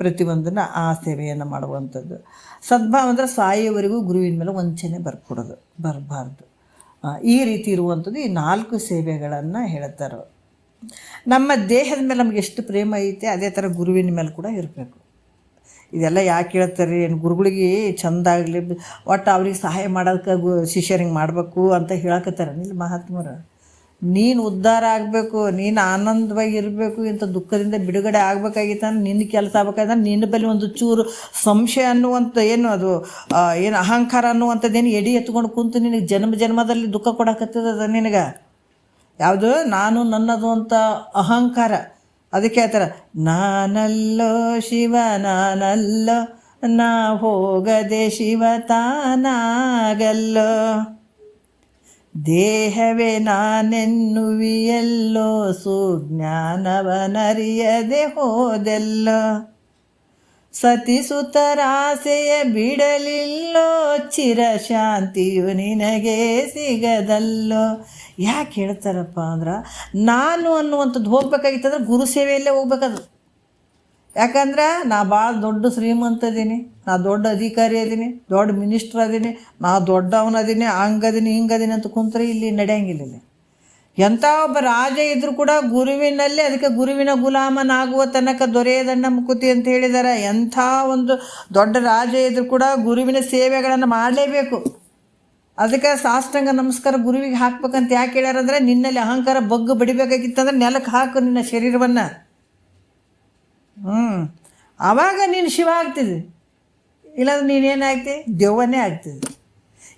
ಪ್ರತಿಯೊಂದನ್ನು ಆ ಸೇವೆಯನ್ನು ಮಾಡುವಂಥದ್ದು. ಸದ್ಭಾವ ಅಂದರೆ ಸಾಯೋವರೆಗೂ ಗುರುವಿನ ಮೇಲೆ ವಂಚನೆ ಬರಬಾರ್ದು. ಈ ರೀತಿ ಇರುವಂಥದ್ದು ಈ 4 ಸೇವೆಗಳನ್ನು ಹೇಳ್ತಾರೆ. ನಮ್ಮ ದೇಹದ ಮೇಲೆ ನಮ್ಗೆ ಎಷ್ಟು ಪ್ರೇಮ ಐತೆ ಅದೇ ಥರ ಗುರುವಿನ ಮೇಲೆ ಕೂಡ ಇರಬೇಕು. ಇದೆಲ್ಲ ಯಾಕೆ ಹೇಳ್ತಾರೆ, ಏನು ಗುರುಗಳಿಗೆ ಚೆಂದಾಗಲಿ ಒಟ್ಟು ಅವ್ರಿಗೆ ಸಹಾಯ ಮಾಡೋದಕ್ಕೆ ಶಿಷ್ಯರಿಗೆ ಮಾಡಬೇಕು ಅಂತ ಹೇಳಕತ್ತಾರೆ. ಇಲ್ಲಿ ಮಹಾತ್ಮರು, ನೀನು ಉದ್ಧಾರ ಆಗಬೇಕು, ನೀನು ಆನಂದವಾಗಿ ಇರಬೇಕು, ಇಂಥ ದುಃಖದಿಂದ ಬಿಡುಗಡೆ ಆಗಬೇಕಾಗಿತ್ತಂದ್ರೆ ನಿನ್ನ ಕೆಲಸ ಆಗ್ಬೇಕಾದ್ರೆ ನಿನ್ನ ಬಳಿ ಒಂದು ಚೂರು ಸಂಶಯ ಅನ್ನುವಂಥ ಏನು ಅದು ಏನು ಅಹಂಕಾರ ಅನ್ನುವಂಥದ್ದೇನು ಎಡಿ ಎತ್ಕೊಂಡು ಕುಂತು ನಿನಗೆ ಜನ್ಮದಲ್ಲಿ ದುಃಖ ಕೊಡಕತ್ತದ ನಿನಗೆ. ಯಾವುದು ನಾನು ನನ್ನದು ಅಂತ ಅಹಂಕಾರ. ಅದಕ್ಕೆ ಹೇಳ್ತಾರೆ, ನಾನಲ್ಲೋ ಶಿವ ನಾನಲ್ಲೋ, ನಾ ಹೋಗದೆ ಶಿವ ತಾನಾಗಲ್ಲೋ, ದೇಹವೇ ನಾನೆನ್ನುವಿಯಲ್ಲೋ, ಸುಜ್ಞಾನವನರಿಯದೆ ಹೋದೆಲ್ಲೋ, ಸತಿಸುತರಾಸೆಯ ಬಿಡಲಿಲ್ಲೋ, ಚಿರಶಾಂತಿಯು ನಿನಗೆ ಸಿಗದಲ್ಲೋ. ಯಾಕೆ ಹೇಳ್ತಾರಪ್ಪ ಅಂದ್ರೆ, ನಾನು ಅನ್ನುವಂಥದ್ದು ಹೋಗ್ಬೇಕಾಗಿತ್ತಂದ್ರೆ ಗುರು ಸೇವೆಯಲ್ಲೇ ಹೋಗ್ಬೇಕದು. ಯಾಕಂದ್ರೆ ನಾ ಭಾಳ ದೊಡ್ಡ ಶ್ರೀಮಂತ ಅದೀನಿ, ನಾ ದೊಡ್ಡ ಅಧಿಕಾರಿ ಅದೀನಿ, ದೊಡ್ಡ ಮಿನಿಸ್ಟ್ರ್ ಅದೀನಿ, ನಾ ದೊಡ್ಡವನದೀನಿ, ಹಂಗದೀನಿ ಹಿಂಗದೀನಿ ಅಂತ ಕುಂತ್ರೆ ಇಲ್ಲಿ ನಡೆಯಂಗಿಲ್ಲ. ಎಂಥ ಒಬ್ಬ ರಾಜ ಇದ್ದರೂ ಕೂಡ ಗುರುವಿನಲ್ಲೇ, ಅದಕ್ಕೆ ಗುರುವಿನ ಗುಲಾಮನಾಗುವ ತನಕ ದೊರೆಯದಣ್ಣ ಮುಕುತಿ ಅಂತ ಹೇಳಿದ್ದಾರೆ. ಎಂಥ ಒಂದು ದೊಡ್ಡ ರಾಜ ಇದ್ದರೂ ಕೂಡ ಗುರುವಿನ ಸೇವೆಗಳನ್ನು ಮಾಡಲೇಬೇಕು. ಅದಕ್ಕೆ ಸಾಷ್ಟಾಂಗ ನಮಸ್ಕಾರ ಗುರುವಿಗೆ ಹಾಕ್ಬೇಕಂತ ಯಾಕೆ ಹೇಳ್ಯಾರಂದ್ರೆ, ನಿನ್ನಲ್ಲಿ ಅಹಂಕಾರ ಬಗ್ಗು ಬಡಿಬೇಕಾಗಿತ್ತಂದ್ರೆ ನೆಲಕ್ಕೆ ಹಾಕು ನಿನ್ನ ಶರೀರವನ್ನು. ಆವಾಗ ನೀನು ಶಿವ ಆಗ್ತಿದ್ದೆ, ಇಲ್ಲಾಂದ್ರೆ ನೀನೇನಾಗ್ತಿ, ದೆವ್ವನೇ ಆಗ್ತಿದ್ದೆ.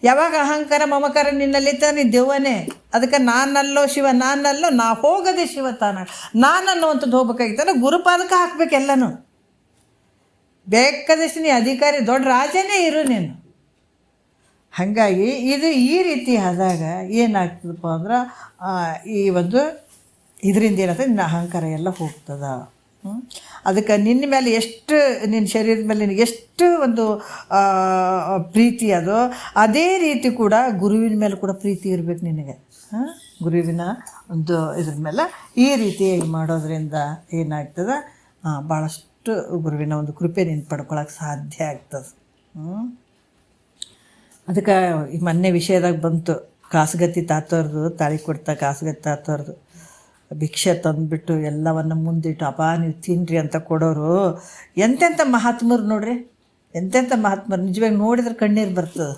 ಯಾವಾಗ ಅಹಂಕಾರ ಮಮಕಾರ ನಿನ್ನಲ್ಲಿತ್ತ ನೀ ದೆವ್ವನೇ. ಅದಕ್ಕೆ ನಾನಲ್ಲೋ ಶಿವ ನಾನಲ್ಲೋ, ನಾ ಹೋಗದೆ ಶಿವ ತಾನ, ನಾನು ಅನ್ನುವಂಥದ್ದು ಹೋಗ್ಬೇಕಾಗಿತ್ತಂದ್ರೆ ಗುರುಪಾದಕ್ಕೆ ಹಾಕ್ಬೇಕೆಲ್ಲನೂ. ಬೇಕಾದಷ್ಟು ನೀ ಅಧಿಕಾರಿ ದೊಡ್ಡ ರಾಜನೇ ಇರು ನೀನು. ಹಾಗಾಗಿ ಇದು ಈ ರೀತಿ ಆದಾಗ ಏನಾಗ್ತದಪ್ಪ ಅಂದ್ರೆ ಈ ಒಂದು ಇದರಿಂದ ಏನಾಗ್ತದೆ, ನಿನ್ನ ಅಹಂಕಾರ ಎಲ್ಲ ಹೋಗ್ತದೆ. ಅದಕ್ಕೆ ನಿನ್ನ ಮೇಲೆ ಎಷ್ಟು, ನಿನ್ನ ಶರೀರದ ಮೇಲೆ ನಿನಗೆ ಎಷ್ಟು ಒಂದು ಪ್ರೀತಿ ಅದೋ ಅದೇ ರೀತಿ ಕೂಡ ಗುರುವಿನ ಮೇಲೆ ಕೂಡ ಪ್ರೀತಿ ಇರಬೇಕು ನಿನಗೆ. ಗುರುವಿನ ಒಂದು ಇದ್ರ ಮೇಲೆ ಈ ರೀತಿಯಾಗಿ ಮಾಡೋದ್ರಿಂದ ಏನಾಗ್ತದೆ, ಭಾಳಷ್ಟು ಗುರುವಿನ ಒಂದು ಕೃಪೆ ನೀನು ಪಡ್ಕೊಳಕ್ಕೆ ಸಾಧ್ಯ ಆಗ್ತದೆ. ಅದಕ್ಕೆ ಈ ಮೊನ್ನೆ ವಿಷಯದಾಗ ಬಂತು, ಕಾಸುಗತ್ತಿ ತಾತವ್ರದ್ದು, ತಾಳಿ ಕೊಡ್ತಾ ಕಾಸುಗತ್ತಿ ತಾತವ್ರದ್ದು ಭಿಕ್ಷೆ ತಂದುಬಿಟ್ಟು ಎಲ್ಲವನ್ನು ಮುಂದಿಟ್ಟು ಅಪ್ಪ ನೀವು ತಿನ್ನಿರಿ ಅಂತ ಕೊಡೋರು ಎಂತೆಂಥ ಮಹಾತ್ಮರು ನೋಡ್ರಿ, ಎಂತೆಂಥ ಮಹಾತ್ಮರು. ನಿಜವಾಗಿ ನೋಡಿದ್ರೆ ಕಣ್ಣೀರು ಬರ್ತದೆ.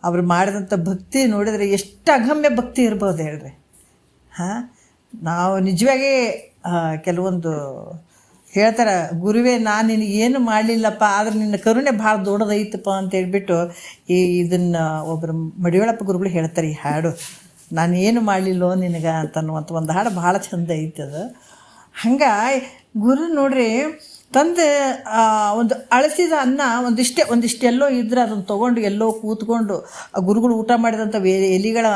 ಅವ್ರು ಮಾಡಿದಂಥ ಭಕ್ತಿ ನೋಡಿದರೆ ಎಷ್ಟು ಅಗಮ್ಯ ಭಕ್ತಿ ಇರ್ಬೋದು ಹೇಳ್ರಿ. ನಾವು ನಿಜವಾಗಿ ಕೆಲವೊಂದು ಹೇಳ್ತಾರೆ, ಗುರುವೇ ನಾನು ನಿನಗೇನು ಮಾಡಲಿಲ್ಲಪ್ಪ, ಆದ್ರೆ ನಿನ್ನ ಕರುಣೆ ಭಾಳ ದೊಡ್ಡದೈತಪ್ಪ ಅಂತ ಹೇಳ್ಬಿಟ್ಟು ಇದನ್ನು ಒಬ್ಬರು ಮಡಿವಾಳಪ್ಪ ಗುರುಗಳು ಹೇಳ್ತಾರೆ ಈ ಹಾಡು, ನಾನು ಏನು ಮಾಡಲಿಲ್ಲೋ ನಿನಗೆ ಅಂತನ್ನುವಂಥ ಒಂದು ಹಾಡು ಭಾಳ ಚಂದ ಐತದ. ಹಂಗೆ ಗುರು ನೋಡ್ರಿ ತಂದು ಒಂದು ಅಳಸಿದ ಅನ್ನ ಒಂದಿಷ್ಟೆಲ್ಲೋ ಇದ್ರೆ ಅದನ್ನು ತೊಗೊಂಡು ಎಲ್ಲೋ ಕೂತ್ಕೊಂಡು ಆ ಗುರುಗಳು ಊಟ ಮಾಡಿದಂಥ ಎಲಿಗಳ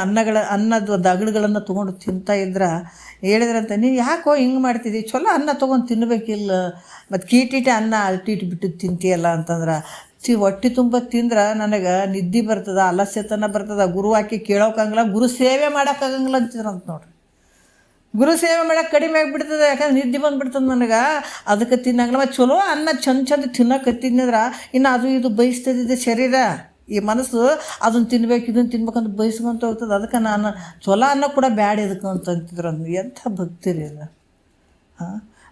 ಅನ್ನದ ಒಂದು ಅಗಳುಗಳನ್ನು ತೊಗೊಂಡು ತಿಂತಾ ಇದ್ರೆ ಹೇಳಿದ್ರಂತ, ನೀನು ಯಾಕೋ ಹಿಂಗೆ ಮಾಡ್ತಿದ್ದಿ, ಚಲೋ ಅನ್ನ ತೊಗೊಂಡು ತಿನ್ನಬೇಕಿಲ್ಲ, ಮತ್ತು ಕೀಟಿಟ ಅನ್ನ ಅಲ್ಟಿಟ್ಟು ಬಿಟ್ಟು ತಿಂತೀಯಲ್ಲ ಅಂತಂದ್ರೆ, ಹೊಟ್ಟೆ ತುಂಬ ತಿಂದ್ರೆ ನನಗೆ ನಿದ್ದೆ ಬರ್ತದೆ, ಆಲಸ್ಯತನ ಬರ್ತದೆ, ಗುರು ಹಾಕಿ ಕೇಳೋಕ್ಕಾಗಲ್ಲ, ಗುರು ಸೇವೆ ಮಾಡೋಕ್ಕಾಗಂಗಿಲ್ಲ ಅಂತಿದ್ರಂತ ನೋಡ್ರಿ. ಗುರು ಸೇವೆ ಮಾಡೋಕೆ ಕಡಿಮೆ ಆಗಿಬಿಡ್ತದೆ, ಯಾಕಂದ್ರೆ ನಿದ್ದೆ ಬಂದುಬಿಡ್ತದೆ ನನಗೆ, ಅದಕ್ಕೆ ತಿನ್ನಂಗಿಲ್ಲ. ಮತ್ತು ಚಲೋ ಅನ್ನ ಚಂದ ತಿನ್ನೋಕತ್ತಿದ್ರೆ ಇನ್ನು ಅದು ಇದು ಬಯಸ್ತದಿದೆ ಶರೀರ, ಈ ಮನಸ್ಸು ಅದನ್ನು ತಿನ್ಬೇಕು ಇದನ್ನು ತಿನ್ಬೇಕಂತ ಬಯಸ್ಕೊಂತ ಹೋಗ್ತದೆ. ಅದಕ್ಕೆ ನಾನು ಚಲೋ ಅನ್ನ ಕೂಡ ಬ್ಯಾಡ ಇದಕ್ಕೆ ಅಂತಂತಿದ್ರು. ಎಂಥ ಭಕ್ತಿ ರೀ ಅದು.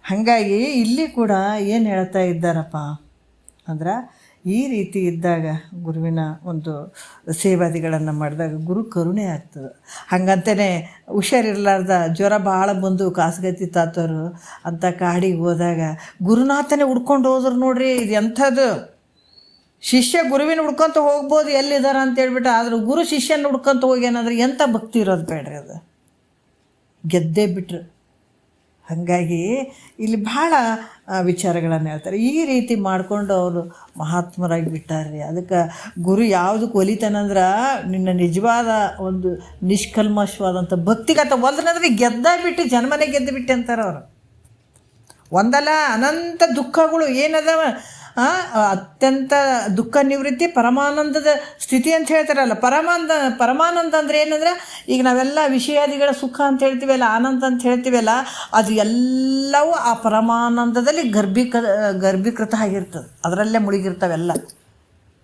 ಹಾಗಾಗಿ ಇಲ್ಲಿ ಕೂಡ ಏನು ಹೇಳ್ತಾ ಇದ್ದಾರಪ್ಪ ಅಂದ್ರೆ, ಈ ರೀತಿ ಇದ್ದಾಗ ಗುರುವಿನ ಒಂದು ಸೇವಾದಿಗಳನ್ನು ಮಾಡಿದಾಗ ಗುರು ಕರುಣೆ ಆಗ್ತದೆ. ಹಂಗಂತಲೇ ಹುಷಾರಿರ್ಲಾರ್ದ ಜ್ವರ ಭಾಳ ಬಂದು ಕಾಸುಗತ್ತಿ ತಾತವರು ಅಂಥ ಕಾಡಿಗೆ ಹೋದಾಗ ಗುರುನಾಥನೇ ಹುಡ್ಕೊಂಡು ಹೋದ್ರು ನೋಡ್ರಿ. ಇದು ಎಂಥದ್ದು, ಶಿಷ್ಯ ಗುರುವಿನ ಹುಡ್ಕೊತ ಹೋಗ್ಬೋದು ಎಲ್ಲಿದ್ದಾರೆ ಅಂತೇಳ್ಬಿಟ್ಟು, ಆದ್ರೆ ಗುರು ಶಿಷ್ಯನ ಹುಡ್ಕೊತ ಹೋಗ್ಯಾನಂದ್ರೆ ಎಂಥ ಭಕ್ತಿ ಇರೋದು ಬೇಡ್ರಿ, ಅದು ಗೆದ್ದೇ ಬಿಟ್ರು. ಹಾಗಾಗಿ ಇಲ್ಲಿ ಭಾಳ ವಿಚಾರಗಳನ್ನು ಹೇಳ್ತಾರೆ. ಈ ರೀತಿ ಮಾಡಿಕೊಂಡು ಅವರು ಮಹಾತ್ಮರಾಗಿ ಬಿಟ್ಟಾರ್ರಿ. ಅದಕ್ಕೆ ಗುರು ಯಾವುದಕ್ಕೆ ಒಲಿತಾನಂದ್ರೆ ನಿನ್ನ ನಿಜವಾದ ಒಂದು ನಿಷ್ಕಲ್ಮಶವಾದಂಥ ಭಕ್ತಿಗತ ಒಲ್ದ್ರಂದ್ರೆ ಗೆದ್ದ ಬಿಟ್ಟು ಜನ್ಮನೇ ಗೆದ್ದು ಬಿಟ್ಟೆ ಅಂತಾರೆ ಅವರು. ಒಂದಲ್ಲ ಅನಂತ ದುಃಖಗಳು ಏನದಾವ, ಅತ್ಯಂತ ದುಃಖ ನಿವೃತ್ತಿ ಪರಮಾನಂದದ ಸ್ಥಿತಿ ಅಂತ ಹೇಳ್ತಾರಲ್ಲ. ಪರಮಾನಂದ ಅಂದರೆ ಏನಂದ್ರೆ, ಈಗ ನಾವೆಲ್ಲ ವಿಷಯಾದಿಗಳ ಸುಖ ಅಂತ ಹೇಳ್ತೀವಲ್ಲ, ಆನಂದ ಅಂತ ಹೇಳ್ತೀವಲ್ಲ, ಅದು ಎಲ್ಲವೂ ಆ ಪರಮಾನಂದದಲ್ಲಿ ಗರ್ಭೀಕೃತ ಆಗಿರ್ತದೆ, ಅದರಲ್ಲೇ ಮುಳುಗಿರ್ತಾವೆಲ್ಲ.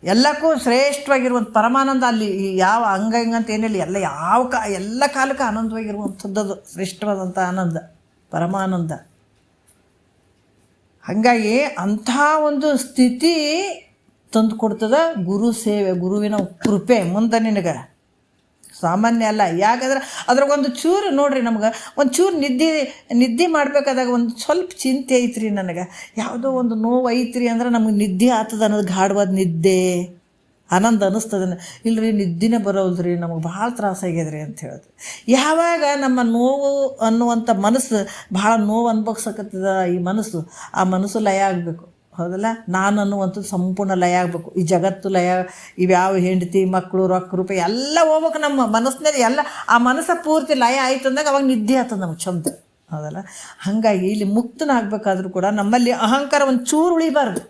ಎಲ್ಲಕ್ಕೂ ಶ್ರೇಷ್ಠವಾಗಿರುವಂಥ ಪರಮಾನಂದ ಅಲ್ಲಿ ಯಾವ ಹಂಗ ಹಿಂಗಂತ ಏನಿಲ್ಲ, ಎಲ್ಲ ಕಾಲಕ್ಕೆ ಆನಂದವಾಗಿರುವಂಥದ್ದು ಶ್ರೇಷ್ಠವಾದಂಥ ಆನಂದ ಪರಮಾನಂದ. ಹಾಗಾಗಿ ಅಂಥ ಒಂದು ಸ್ಥಿತಿ ತಂದು ಕೊಡ್ತದೆ ಗುರು ಸೇವೆ, ಗುರುವಿನ ಕೃಪೆ ಮುಂದೆ ನಿನಗೆ ಸಾಮಾನ್ಯ ಅಲ್ಲ. ಯಾಕಂದ್ರೆ ಅದ್ರಾಗೊಂದು ಚೂರು ನೋಡ್ರಿ, ನಮ್ಗೆ ಒಂದು ಚೂರು ನಿದ್ದೆ ಮಾಡಬೇಕಾದಾಗ ಒಂದು ಸ್ವಲ್ಪ ಚಿಂತೆ ಐತ್ರಿ, ನನಗೆ ಯಾವುದೋ ಒಂದು ನೋವು ಐತ್ರಿ ಅಂದ್ರೆ ನಮಗೆ ನಿದ್ದೆ ಆಗ್ತದೆ ಅನ್ನೋದು ಗಾಢವಾದ ನಿದ್ದೆ ಆನಂದ ಅನ್ನಿಸ್ತದೆ. ಇಲ್ಲರಿ ನಿದ್ದಿನೇ ಬರೋಲ್ರಿ, ನಮಗೆ ಭಾಳ ತ್ರಾಸಾಗ್ಯದ್ರಿ ಅಂತ ಹೇಳಿದ್ರು. ಯಾವಾಗ ನಮ್ಮ ನೋವು ಅನ್ನುವಂಥ ಮನಸ್ಸು ಭಾಳ ನೋವು ಅನ್ಭವಿಸಕತ್ತದ ಈ ಮನಸ್ಸು, ಆ ಮನಸ್ಸು ಲಯ ಆಗಬೇಕು, ಹೌದಲ್ಲ. ನಾನು ಅನ್ನುವಂಥದ್ದು ಸಂಪೂರ್ಣ ಲಯ ಆಗಬೇಕು. ಈ ಜಗತ್ತು ಲಯ, ಇವ್ಯಾವ ಹೆಂಡತಿ ಮಕ್ಕಳು ರೊಕ್ಕ ರೂಪಾಯಿ ಎಲ್ಲ ಹೋಗ್ಬೇಕು ನಮ್ಮ ಮನಸ್ಸಿನಲ್ಲಿ. ಎಲ್ಲ ಆ ಮನಸ್ಸು ಪೂರ್ತಿ ಲಯ ಆಯ್ತು ಅಂದಾಗ ಅವಾಗ ನಿದ್ದೆ ಆಗ್ತದೆ ನಮ್ಗೆ ಚಂದ, ಹೌದಲ್ಲ. ಹಾಗಾಗಿ ಇಲ್ಲಿ ಮುಕ್ತನಾಗಬೇಕಾದ್ರೂ ಕೂಡ ನಮ್ಮಲ್ಲಿ ಅಹಂಕಾರ ಒಂದು ಚೂರು ಉಳಿಬಾರ್ದು.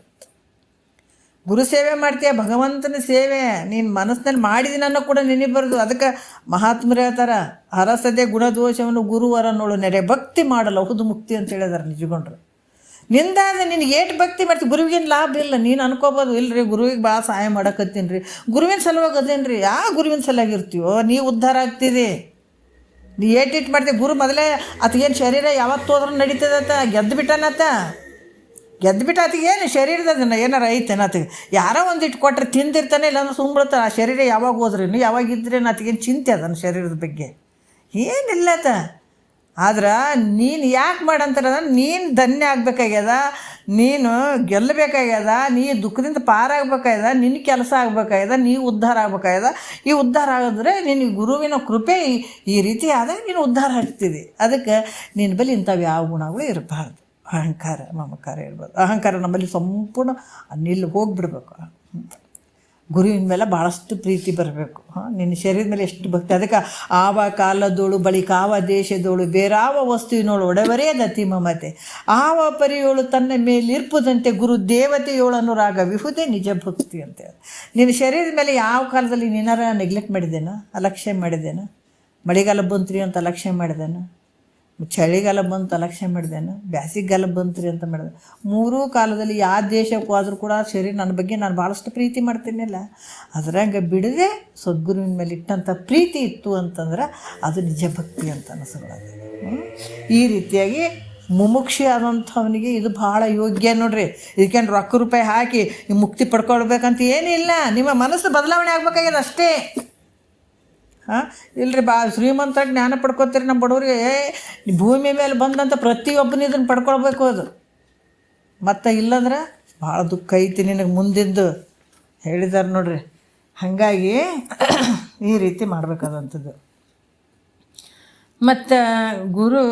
ಗುರು ಸೇವೆ ಮಾಡ್ತೀಯ, ಭಗವಂತನ ಸೇವೆ ನೀನು ಮನಸ್ಸಿನಲ್ಲಿ ಮಾಡಿದಿನ ಅನ್ನೋ ಕೂಡ ನೆನಬಾರ್ದು. ಅದಕ್ಕೆ ಮಹಾತ್ಮರು ಹೇಳ್ತಾರೆ, ಹರಸದೆ ಗುಣದೋಷವನ್ನು ಗುರುವರ ನೋಡು ನೆರೆ ಭಕ್ತಿ ಮಾಡಲ್ಲ ಹುದು ಮುಕ್ತಿ ಅಂತ ಹೇಳಿದಾರೆ ನಿಜಗೊಂಡ್ರು. ನಿಂದಾದ ನಿನಗೆ ಏಟು ಭಕ್ತಿ ಮಾಡ್ತೀವಿ, ಗುರುವಿಗೇನು ಲಾಭ ಇಲ್ಲ. ನೀನು ಅನ್ಕೋಬೋದು, ಇಲ್ಲರಿ ಗುರುವಿಗೆ ಭಾಳ ಸಹಾಯ ಮಾಡಕತ್ತೀನಿ ರೀ, ಗುರುವಿನ ಸಲುವಾಗಿ ಅದೇನು ರೀ, ಯಾವ ಗುರುವಿನ ಸಲುವಾಗಿರ್ತೀವೋ ನೀವು ಉದ್ಧಾರ ಆಗ್ತಿದೆ. ನೀ ಏಟಿಟ್ಟು ಮಾಡ್ತೀವಿ, ಗುರು ಮೊದಲೇ ಆತಗೇನು ಶರೀರ ಯಾವತ್ತು ಹೋದ್ರೂ ನಡೀತದತ್ತ, ಗೆದ್ದು ಬಿಟ್ಟ ಆತಗೇನು ಶರೀರದ ಏನಾರು ಐತೇನ, ಆತಗೆ ಯಾರೋ ಒಂದಿಟ್ಟು ಕೊಟ್ಟರೆ ತಿಂದಿರ್ತಾನೆ, ಇಲ್ಲಾಂದ್ರೆ ಸುಮ್ಬಿಡ್ತಾನೆ. ಆ ಶರೀರ ಯಾವಾಗ ಹೋದ್ರೇನು ಯಾವಾಗಿದ್ರೇನು ಆತಗೇನು ಚಿಂತೆ ಅದನ್ನು ಶರೀರದ ಬಗ್ಗೆ ಏನಿಲ್ಲತ. ಆದ್ರೆ ನೀನು ಯಾಕೆ ಮಾಡಂತಾರ, ನೀನು ಧನ್ಯ ಆಗಬೇಕಾಗ್ಯದ, ನೀನು ಗೆಲ್ಲಬೇಕಾಗ್ಯದ, ನೀ ದುಃಖದಿಂದ ಪಾರಾಗಬೇಕಾಗ್ಯದ, ನಿನ್ನ ಕೆಲಸ ಆಗಬೇಕಾಗ್ಯದ, ನೀ ಉದ್ಧಾರ ಆಗಬೇಕಾಗ್ಯದ. ಈ ಉದ್ಧಾರ ಆಗಿದ್ರೆ ನಿನ್ನ ಗುರುವಿನ ಕೃಪೆ ಈ ರೀತಿ ಆದಾಗ ನೀನು ಉದ್ಧಾರ ಆಗ್ತಿದೆ. ಅದಕ್ಕೆ ನಿನ್ನ ಬಳಿ ಇಂಥವು ಯಾವ ಗುಣಗಳು ಇರಬಾರ್ದು. ಅಹಂಕಾರ ಮಮಕಾರ ಇರ್ಬೋದು. ಅಹಂಕಾರ ನಮ್ಮಲ್ಲಿ ಸಂಪೂರ್ಣ ನಿಲ್ಲಿ ಹೋಗಿಬಿಡ್ಬೇಕು. ಗುರುವಿನ ಮೇಲೆ ಭಾಳಷ್ಟು ಪ್ರೀತಿ ಬರಬೇಕು. ನಿನ್ನ ಶರೀರದ ಮೇಲೆ ಎಷ್ಟು ಭಕ್ತಿ. ಅದಕ್ಕೆ ಆವ ಕಾಲದೋಳು ಬಳಿಕಾವ ದೇಶದೋಳು ಬೇರಾವ ವಸ್ತುವಿನೋಳು ಒಡೆವರೇ ದತಿ ಮಮತೆ ಆವ ಪರಿಯೋಳು ತನ್ನ ಮೇಲಿರ್ಪುದಂತೆ ಗುರು ದೇವತೆಯೋಳು ಅನುರಾಗ ವಿಹುದೇ ನಿಜ ಭಕ್ತಿ ಅಂತ. ನಿನ್ನ ಶರೀರದ ಮೇಲೆ ಯಾವ ಕಾಲದಲ್ಲಿ ನೀನಾರ ನೆಗ್ಲೆಕ್ಟ್ ಮಾಡಿದ್ದೇನೋ, ಅಲಕ್ಷ್ಯ ಮಾಡಿದ್ದೇನೋ? ಮಳೆಗಾಲ ಬಂತ್ರಿ ಅಂತ ಅಲಕ್ಷ್ಯ ಮಾಡಿದ್ದೇನೋ? ಚಳಿಗಾಲ ಬಂತು ಅಲಕ್ಷ್ಯ ಮಾಡಿದ್ದೇನೆ, ಬ್ಯಾಸಿಗೆಗಾಲ ಬಂತ್ರಿ ಅಂತ ಮಾಡಿದೆ. ಮೂರೂ ಕಾಲದಲ್ಲಿ ಯಾವ ದೇಶಕ್ಕೆ ಹೋದ್ರೂ ಕೂಡ ಸರಿ ನನ್ನ ಬಗ್ಗೆ ನಾನು ಭಾಳಷ್ಟು ಪ್ರೀತಿ ಮಾಡ್ತೀನಿಲ್ಲ. ಅದ್ರಂಗೆ ಬಿಡದೆ ಸದ್ಗುರುವಿನ ಮೇಲೆ ಇಟ್ಟಂಥ ಪ್ರೀತಿ ಇತ್ತು ಅಂತಂದ್ರೆ ಅದು ನಿಜ ಭಕ್ತಿ ಅಂತ ಅನಿಸ್ಕೊಳ್ಳೋದು. ಈ ರೀತಿಯಾಗಿ ಮುಮುಕ್ಷಿ ಆದಂಥವನಿಗೆ ಇದು ಭಾಳ ಯೋಗ್ಯ ನೋಡ್ರಿ. ಇದಕ್ಕೇನು ರೊಕ್ಕ ರೂಪಾಯಿ ಹಾಕಿ ಈ ಮುಕ್ತಿ ಪಡ್ಕೊಳ್ಬೇಕಂತ ಏನಿಲ್ಲ. ನಿಮ್ಮ ಮನಸ್ಸು ಬದಲಾವಣೆ ಆಗ್ಬೇಕಾಗ್ಯದ ಅಷ್ಟೇ. ಇಲ್ಲರಿ ಶ್ರೀಮಂತ ಜ್ಞಾನ ಪಡ್ಕೋತೀರಿ. ನಮ್ಮ ಬಡವ್ರಿಗೆ ಭೂಮಿ ಮೇಲೆ ಬಂದಂಥ ಪ್ರತಿಯೊಬ್ಬನ ಇದನ್ನು ಪಡ್ಕೊಳ್ಬೇಕು. ಅದು ಮತ್ತು ಇಲ್ಲಂದ್ರೆ ಭಾಳ ದುಃಖ ಐತಿ ನಿನಗೆ ಮುಂದಿದ್ದು ಹೇಳಿದಾರೆ ನೋಡ್ರಿ. ಹಾಗಾಗಿ ಈ ರೀತಿ ಮಾಡಬೇಕಾದಂಥದ್ದು. ಮತ್ತು ಗುರು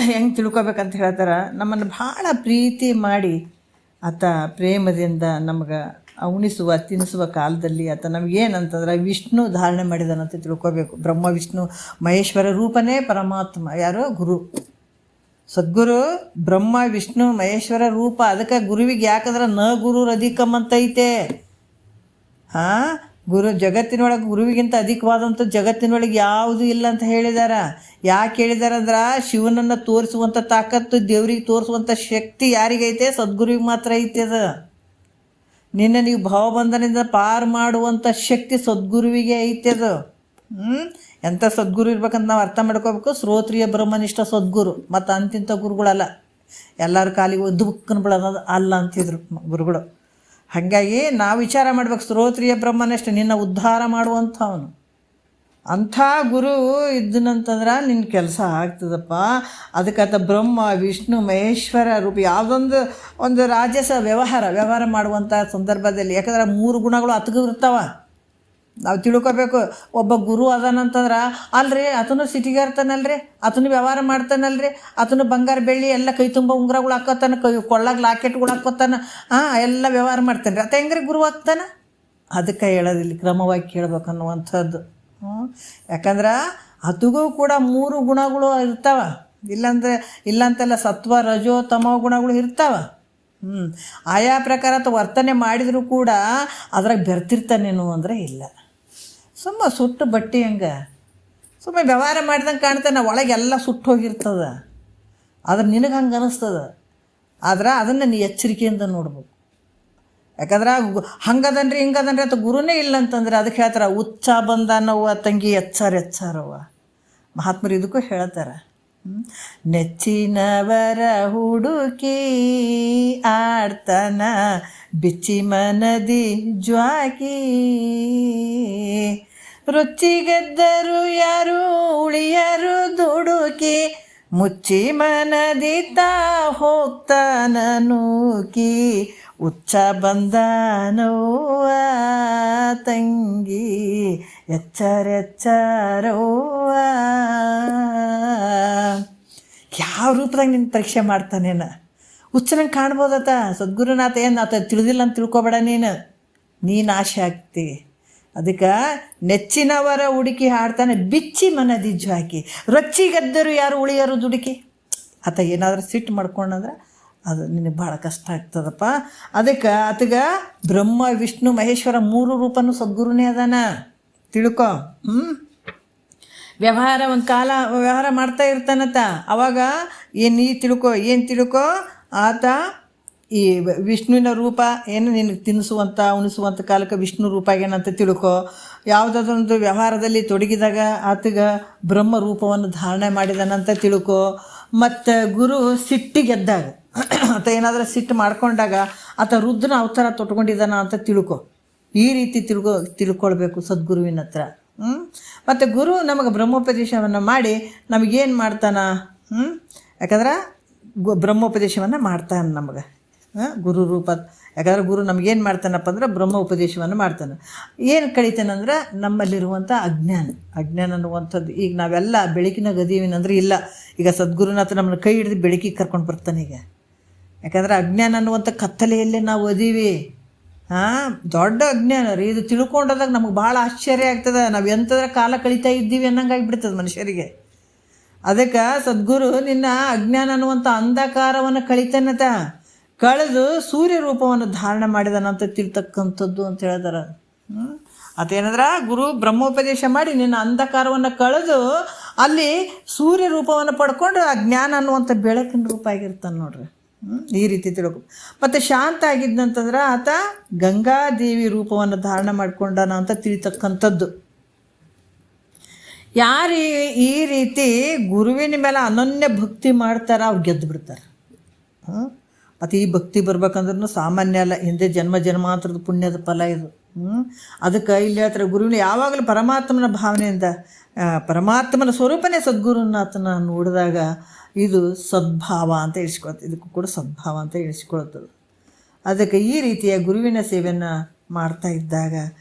ಹೆಂಗೆ ತಿಳ್ಕೊಬೇಕಂತ ಹೇಳ್ತಾರೆ, ನಮ್ಮನ್ನು ಭಾಳ ಪ್ರೀತಿ ಮಾಡಿ ಆತ ಪ್ರೇಮದಿಂದ ನಮ್ಗೆ ಉಣಿಸುವ ತಿನ್ನಿಸುವ ಕಾಲದಲ್ಲಿ ಆತ ನಮಗೇನಂತಂದ್ರೆ ವಿಷ್ಣು ಧಾರಣೆ ಮಾಡಿದಾನಂತ ತಿಳ್ಕೊಬೇಕು. ಬ್ರಹ್ಮ ವಿಷ್ಣು ಮಹೇಶ್ವರ ರೂಪನೇ ಪರಮಾತ್ಮ. ಯಾರು? ಗುರು. ಸದ್ಗುರು ಬ್ರಹ್ಮ ವಿಷ್ಣು ಮಹೇಶ್ವರ ರೂಪ. ಅದಕ್ಕೆ ಗುರುವಿಗೆ ಯಾಕಂದ್ರೆ ನ ಗುರುರ್ ಅಧಿಕಮ್ ಅಂತ ಐತೆ. ಗುರು ಜಗತ್ತಿನೊಳಗೆ ಗುರುವಿಗಿಂತ ಅಧಿಕವಾದಂಥ ಜಗತ್ತಿನೊಳಗೆ ಯಾವುದೂ ಇಲ್ಲ ಅಂತ ಹೇಳಿದಾರ. ಯಾಕೆ ಹೇಳಿದಾರಂದ್ರೆ ಶಿವನನ್ನು ತೋರಿಸುವಂಥ ತಾಕತ್ತು, ದೇವ್ರಿಗೆ ತೋರಿಸುವಂಥ ಶಕ್ತಿ ಯಾರಿಗೈತೆ? ಸದ್ಗುರುವಿಗೆ ಮಾತ್ರ ಐತೆ. ಅದು ನೀವು ಭಾವಬಂಧನದಿಂದ ಪಾರು ಮಾಡುವಂಥ ಶಕ್ತಿ ಸದ್ಗುರುವಿಗೆ ಐತೆ. ಅದು ಎಂಥ ಸದ್ಗುರು ಇರ್ಬೇಕಂತ ನಾವು ಅರ್ಥ ಮಾಡ್ಕೋಬೇಕು. ಶ್ರೋತ್ರಿಯ ಬ್ರಹ್ಮನಿಷ್ಠ ಸದ್ಗುರು. ಮತ್ತು ಅಂತಿಂಥ ಗುರುಗಳಲ್ಲ. ಎಲ್ಲರ ಕಾಲಿಗೆ ದುಃಖನ ಬಿಡೋದು ಅಲ್ಲ ಅಂತಿದ್ರು ಗುರುಗಳು. ಹಾಗಾಗಿ ನಾವು ವಿಚಾರ ಮಾಡ್ಬೇಕು. ಶ್ರೋತ್ರಿಯ ಬ್ರಹ್ಮನಿಷ್ಠ ನಿನ್ನ ಉದ್ಧಾರ ಮಾಡುವಂಥವನು. ಅಂಥ ಗುರು ಇದ್ದನಂತಂದ್ರೆ ನಿನ್ನ ಕೆಲಸ ಆಗ್ತದಪ್ಪ. ಅದಕ್ಕಂತ ಬ್ರಹ್ಮ ವಿಷ್ಣು ಮಹೇಶ್ವರ ರೂಪ ಯಾವುದೊಂದು ಒಂದು ರಾಜಸ ವ್ಯವಹಾರ ಮಾಡುವಂಥ ಸಂದರ್ಭದಲ್ಲಿ, ಯಾಕಂದ್ರೆ 3 ಗುಣಗಳು ಅತಗೂ ಇರ್ತಾವೆ. ನಾವು ತಿಳ್ಕೊಬೇಕು. ಒಬ್ಬ ಗುರು ಅದಾನಂತಂದ್ರೆ ಅಲ್ರಿ ಆತನು ಸಿಟಿಗೆ ಇರ್ತಾನಲ್ರಿ, ಆತನು ವ್ಯವಹಾರ ಮಾಡ್ತಾನಲ್ರಿ, ಆತನು ಬಂಗಾರ ಬೆಳ್ಳಿ ಎಲ್ಲ ಕೈ ತುಂಬ ಉಂಗುರಗಳು ಹಾಕೋತಾನೆ, ಕೊಳ್ಳಾಗ ಲಾಕೆಟ್ಗಳು ಹಾಕೋತಾನೆ, ಎಲ್ಲ ವ್ಯವಹಾರ ಮಾಡ್ತಾನೆ ರೀ. ಆತ ಹೆಂಗ್ರಿ ಗುರು ಆಗ್ತಾನೆ? ಅದಕ್ಕೆ ಹೇಳೋದಿಲ್ಲ, ಕ್ರಮವಾಗಿ ಕೇಳ್ಬೇಕು ಅನ್ನುವಂಥದ್ದು. ಯಾಕಂದ್ರೆ ಅತಿಗೂ ಕೂಡ 3 ಗುಣಗಳು ಇರ್ತಾವೆ. ಇಲ್ಲಂತೆಲ್ಲ ಸತ್ವ ರಜೋ ತಮೋ ಗುಣಗಳು ಇರ್ತಾವೆ. ಆಯಾ ಪ್ರಕಾರ ವರ್ತನೆ ಮಾಡಿದರೂ ಕೂಡ ಅದ್ರಾಗ ಬೆರ್ತಿರ್ತಾನೇನು ಅಂದರೆ ಇಲ್ಲ. ಸುಮ್ಮ ಸುಟ್ಟು ಬಟ್ಟೆ ಹಂಗೆ ಸುಮ್ಮನೆ ವ್ಯವಹಾರ ಮಾಡಿದಂಗೆ ಕಾಣ್ತಾನೆ, ಒಳಗೆಲ್ಲ ಸುಟ್ಟು ಹೋಗಿರ್ತದೆ. ಆದ್ರೆ ನಿನಗೆ ಹಂಗೆ ಅನ್ನಿಸ್ತದೆ. ಆದ್ರೆ ಅದನ್ನು ನೀ ಎಚ್ಚರಿಕೆಯಿಂದ ನೋಡ್ಬೇಕು. ಯಾಕಂದ್ರೆ ಹಂಗದನ್ರಿ ಹಿಂಗದನ್ರಿ ಅಂತ ಗುರುನೇ ಇಲ್ಲ ಅಂತಂದ್ರೆ ಅದಕ್ಕೆ ಹೇಳ್ತಾರೆ ಉಚ್ಚ ಬಂದಾನವ್ವ ತಂಗಿ ಎಚ್ಚಾರವ್ವ. ಮಹಾತ್ಮರು ಇದಕ್ಕೂ ಹೇಳ್ತಾರೆ, ನೆಚ್ಚಿನವರ ಹುಡುಕಿ ಆಡ್ತಾನ ಬಿಚ್ಚಿ ಮನದಿ ಜ್ವಾಕಿ, ರುಚಿಗೆದ್ದರು ಯಾರು ಉಳಿಯರು ದುಡುಕಿ, ಮುಚ್ಚಿ ಮನದಿ ತಾ ಹೋಗ್ತಾನ ನೂಕಿ, ಉಚ್ಚ ಬಂದಾನವ್ವ ತಂಗಿ ಎಚ್ಚರವ್ವ. ಯಾವ ರೂಪದಾಗ ನಿನ್ನ ಪರೀಕ್ಷೆ ಮಾಡ್ತಾನೇನ? ಹುಚ್ಚನಂಗೆ ಕಾಣ್ಬೋದತ್ತ. ಸದ್ಗುರುನಾಥ ಏನು ಆತ ತಿಳಿದಿಲ್ಲ ಅಂತ ತಿಳ್ಕೊಬೇಡ. ನೀನು ಆಶೆ ಆಗ್ತಿ. ಅದಕ್ಕೆ ನೆಚ್ಚಿನವರ ಹುಡುಕಿ ಹಾಡ್ತಾನೆ ಬಿಚ್ಚಿ ಮನದಿ ಜ್ವಾಕಿ, ರೊಚ್ಚಿಗೆದ್ದರು ಯಾರು ಉಳಿಯರು ದುಡುಕಿ. ಆತ ಏನಾದರೂ ಸಿಟ್ಟು ಮಾಡ್ಕೊಂಡಂದ್ರೆ ಅದು ನಿನಗೆ ಭಾಳ ಕಷ್ಟ ಆಗ್ತದಪ್ಪ. ಅದಕ್ಕೆ ಆತಗೆ ಬ್ರಹ್ಮ ವಿಷ್ಣು ಮಹೇಶ್ವರ 3 ರೂಪನೂ ಸದ್ಗುರುನೇ ಅದಾನ ತಿಳ್ಕೊ. ಒಂದು ಕಾಲ ವ್ಯವಹಾರ ಮಾಡ್ತಾ ಇರ್ತಾನತ್ತ. ಅವಾಗ ಏನು ತಿಳ್ಕೊ ಆತ ಈ ವಿಷ್ಣುವಿನ ರೂಪ ಏನು ನಿನಗೆ ತಿನ್ನಿಸುವಂಥ ಉಣಿಸುವಂಥ ಕಾಲಕ್ಕೆ ವಿಷ್ಣು ರೂಪ ಏನಂತ ತಿಳ್ಕೊ. ಯಾವುದಾದ್ರೊಂದು ವ್ಯವಹಾರದಲ್ಲಿ ತೊಡಗಿದಾಗ ಆತಗೆ ಬ್ರಹ್ಮ ರೂಪವನ್ನು ಧಾರಣೆ ಮಾಡಿದಾನಂತ ತಿಳ್ಕೊ. ಮತ್ತು ಗುರು ಸಿಟ್ಟಿಗೆದ್ದಾಗ ಆತ ಏನಾದರೂ ಸಿಟ್ಟು ಮಾಡ್ಕೊಂಡಾಗ ಆತ ರುದ್ರನ ಅವತಾರ ತೊಟ್ಕೊಂಡಿದ್ದಾನ ಅಂತ ತಿಳ್ಕೊ. ಈ ರೀತಿ ತಿಳ್ಕೊಳ್ಬೇಕು ಸದ್ಗುರುವಿನ ಹತ್ರ. ಮತ್ತು ಗುರು ನಮಗೆ ಬ್ರಹ್ಮೋಪದೇಶವನ್ನು ಮಾಡಿ ನಮಗೇನು ಮಾಡ್ತಾನ? ಯಾಕಂದ್ರೆ ಬ್ರಹ್ಮೋಪದೇಶವನ್ನು ಮಾಡ್ತಾನೆ ನಮಗೆ ಗುರು ರೂಪ. ಯಾಕಂದ್ರೆ ಗುರು ನಮಗೇನು ಮಾಡ್ತಾನಪ್ಪ ಅಂದ್ರೆ ಬ್ರಹ್ಮ ಉಪದೇಶವನ್ನು ಮಾಡ್ತಾನೆ. ಏನು ಕಳೀತಾನಂದ್ರೆ ನಮ್ಮಲ್ಲಿರುವಂಥ ಅಜ್ಞಾನ ಅನ್ನುವಂಥದ್ದು. ಈಗ ನಾವೆಲ್ಲ ಬೆಳಕಿನ ಗದಿವಿನಂದ್ರೆ ಇಲ್ಲ. ಈಗ ಸದ್ಗುರುನಾಥ ನಮ್ಮನ್ನು ಕೈ ಹಿಡಿದು ಬೆಳಕಿಗೆ ಕರ್ಕೊಂಡು ಬರ್ತಾನೆ. ಈಗ ಯಾಕಂದ್ರೆ ಅಜ್ಞಾನ ಅನ್ನುವಂಥ ಕತ್ತಲೆಯಲ್ಲೇ ನಾವು ಓದೀವಿ. ದೊಡ್ಡ ಅಜ್ಞಾನ ರೀ ಇದು. ತಿಳ್ಕೊಂಡಾಗ ನಮಗೆ ಭಾಳ ಆಶ್ಚರ್ಯ ಆಗ್ತದೆ. ನಾವು ಎಂಥದ್ರ ಕಾಲ ಕಳೀತಾ ಇದ್ದೀವಿ ಅನ್ನಂಗಾಗಿಬಿಡ್ತದೆ ಮನುಷ್ಯರಿಗೆ. ಅದಕ್ಕೆ ಸದ್ಗುರು ನಿನ್ನ ಅಜ್ಞಾನ ಅನ್ನುವಂಥ ಅಂಧಕಾರವನ್ನು ಕಳಿತಾನತ, ಕಳೆದು ಸೂರ್ಯ ರೂಪವನ್ನು ಧಾರಣ ಮಾಡಿದನಂತ ತಿಳ್ತಕ್ಕಂಥದ್ದು ಅಂತ ಹೇಳ್ತಾರೆ. ಅದೇನಂದ್ರೆ ಗುರು ಬ್ರಹ್ಮೋಪದೇಶ ಮಾಡಿ ನಿನ್ನ ಅಂಧಕಾರವನ್ನು ಕಳೆದು ಅಲ್ಲಿ ಸೂರ್ಯ ರೂಪವನ್ನು ಪಡ್ಕೊಂಡು ಆ ಜ್ಞಾನ ಅನ್ನುವಂಥ ಬೆಳಕಿನ ರೂಪ ಆಗಿರ್ತಾನೆ ನೋಡ್ರಿ. ಈ ರೀತಿ ತಿಳ್ಕೊ. ಮತ್ತು ಶಾಂತ ಆಗಿದ್ದಂತಂದ್ರೆ ಆತ ಗಂಗಾದೇವಿ ರೂಪವನ್ನು ಧಾರಣ ಮಾಡ್ಕೊಂಡನ ಅಂತ ತಿಳಿತಕ್ಕಂಥದ್ದು. ಯಾರು ಈ ರೀತಿ ಗುರುವಿನ ಮೇಲೆ ಅನನ್ಯ ಭಕ್ತಿ ಮಾಡ್ತಾರ ಅವ್ರು ಗೆದ್ದು ಬಿಡ್ತಾರೆ. ಮತ್ತು ಈ ಭಕ್ತಿ ಬರ್ಬೇಕಂದ್ರೂ ಸಾಮಾನ್ಯ ಅಲ್ಲ, ಹಿಂದೆ ಜನ್ಮ ಜನ್ಮಾಂತರದ ಪುಣ್ಯದ ಫಲ ಇದು. ಅದಕ್ಕೆ ಇಲ್ಲಿ ಹೇಳ್ತಾರೆ ಗುರುವಿನ ಯಾವಾಗಲೂ ಪರಮಾತ್ಮನ ಭಾವನೆಯಿಂದ, ಪರಮಾತ್ಮನ ಸ್ವರೂಪನೇ ಸದ್ಗುರುನಾಥನ ನೋಡಿದಾಗ ಇದು ಸದ್ಭಾವ ಅಂತ ಇಳಿಸ್ಕೊಳ್ತದೆ. ಇದಕ್ಕೂ ಕೂಡ ಸದ್ಭಾವ ಅಂತ ಇಳಿಸ್ಕೊಳ್ತದೆ. ಅದಕ್ಕೆ ಈ ರೀತಿಯ ಗುರುವಿನ ಸೇವೆಯನ್ನು ಮಾಡ್ತಾ ಇದ್ದಾಗ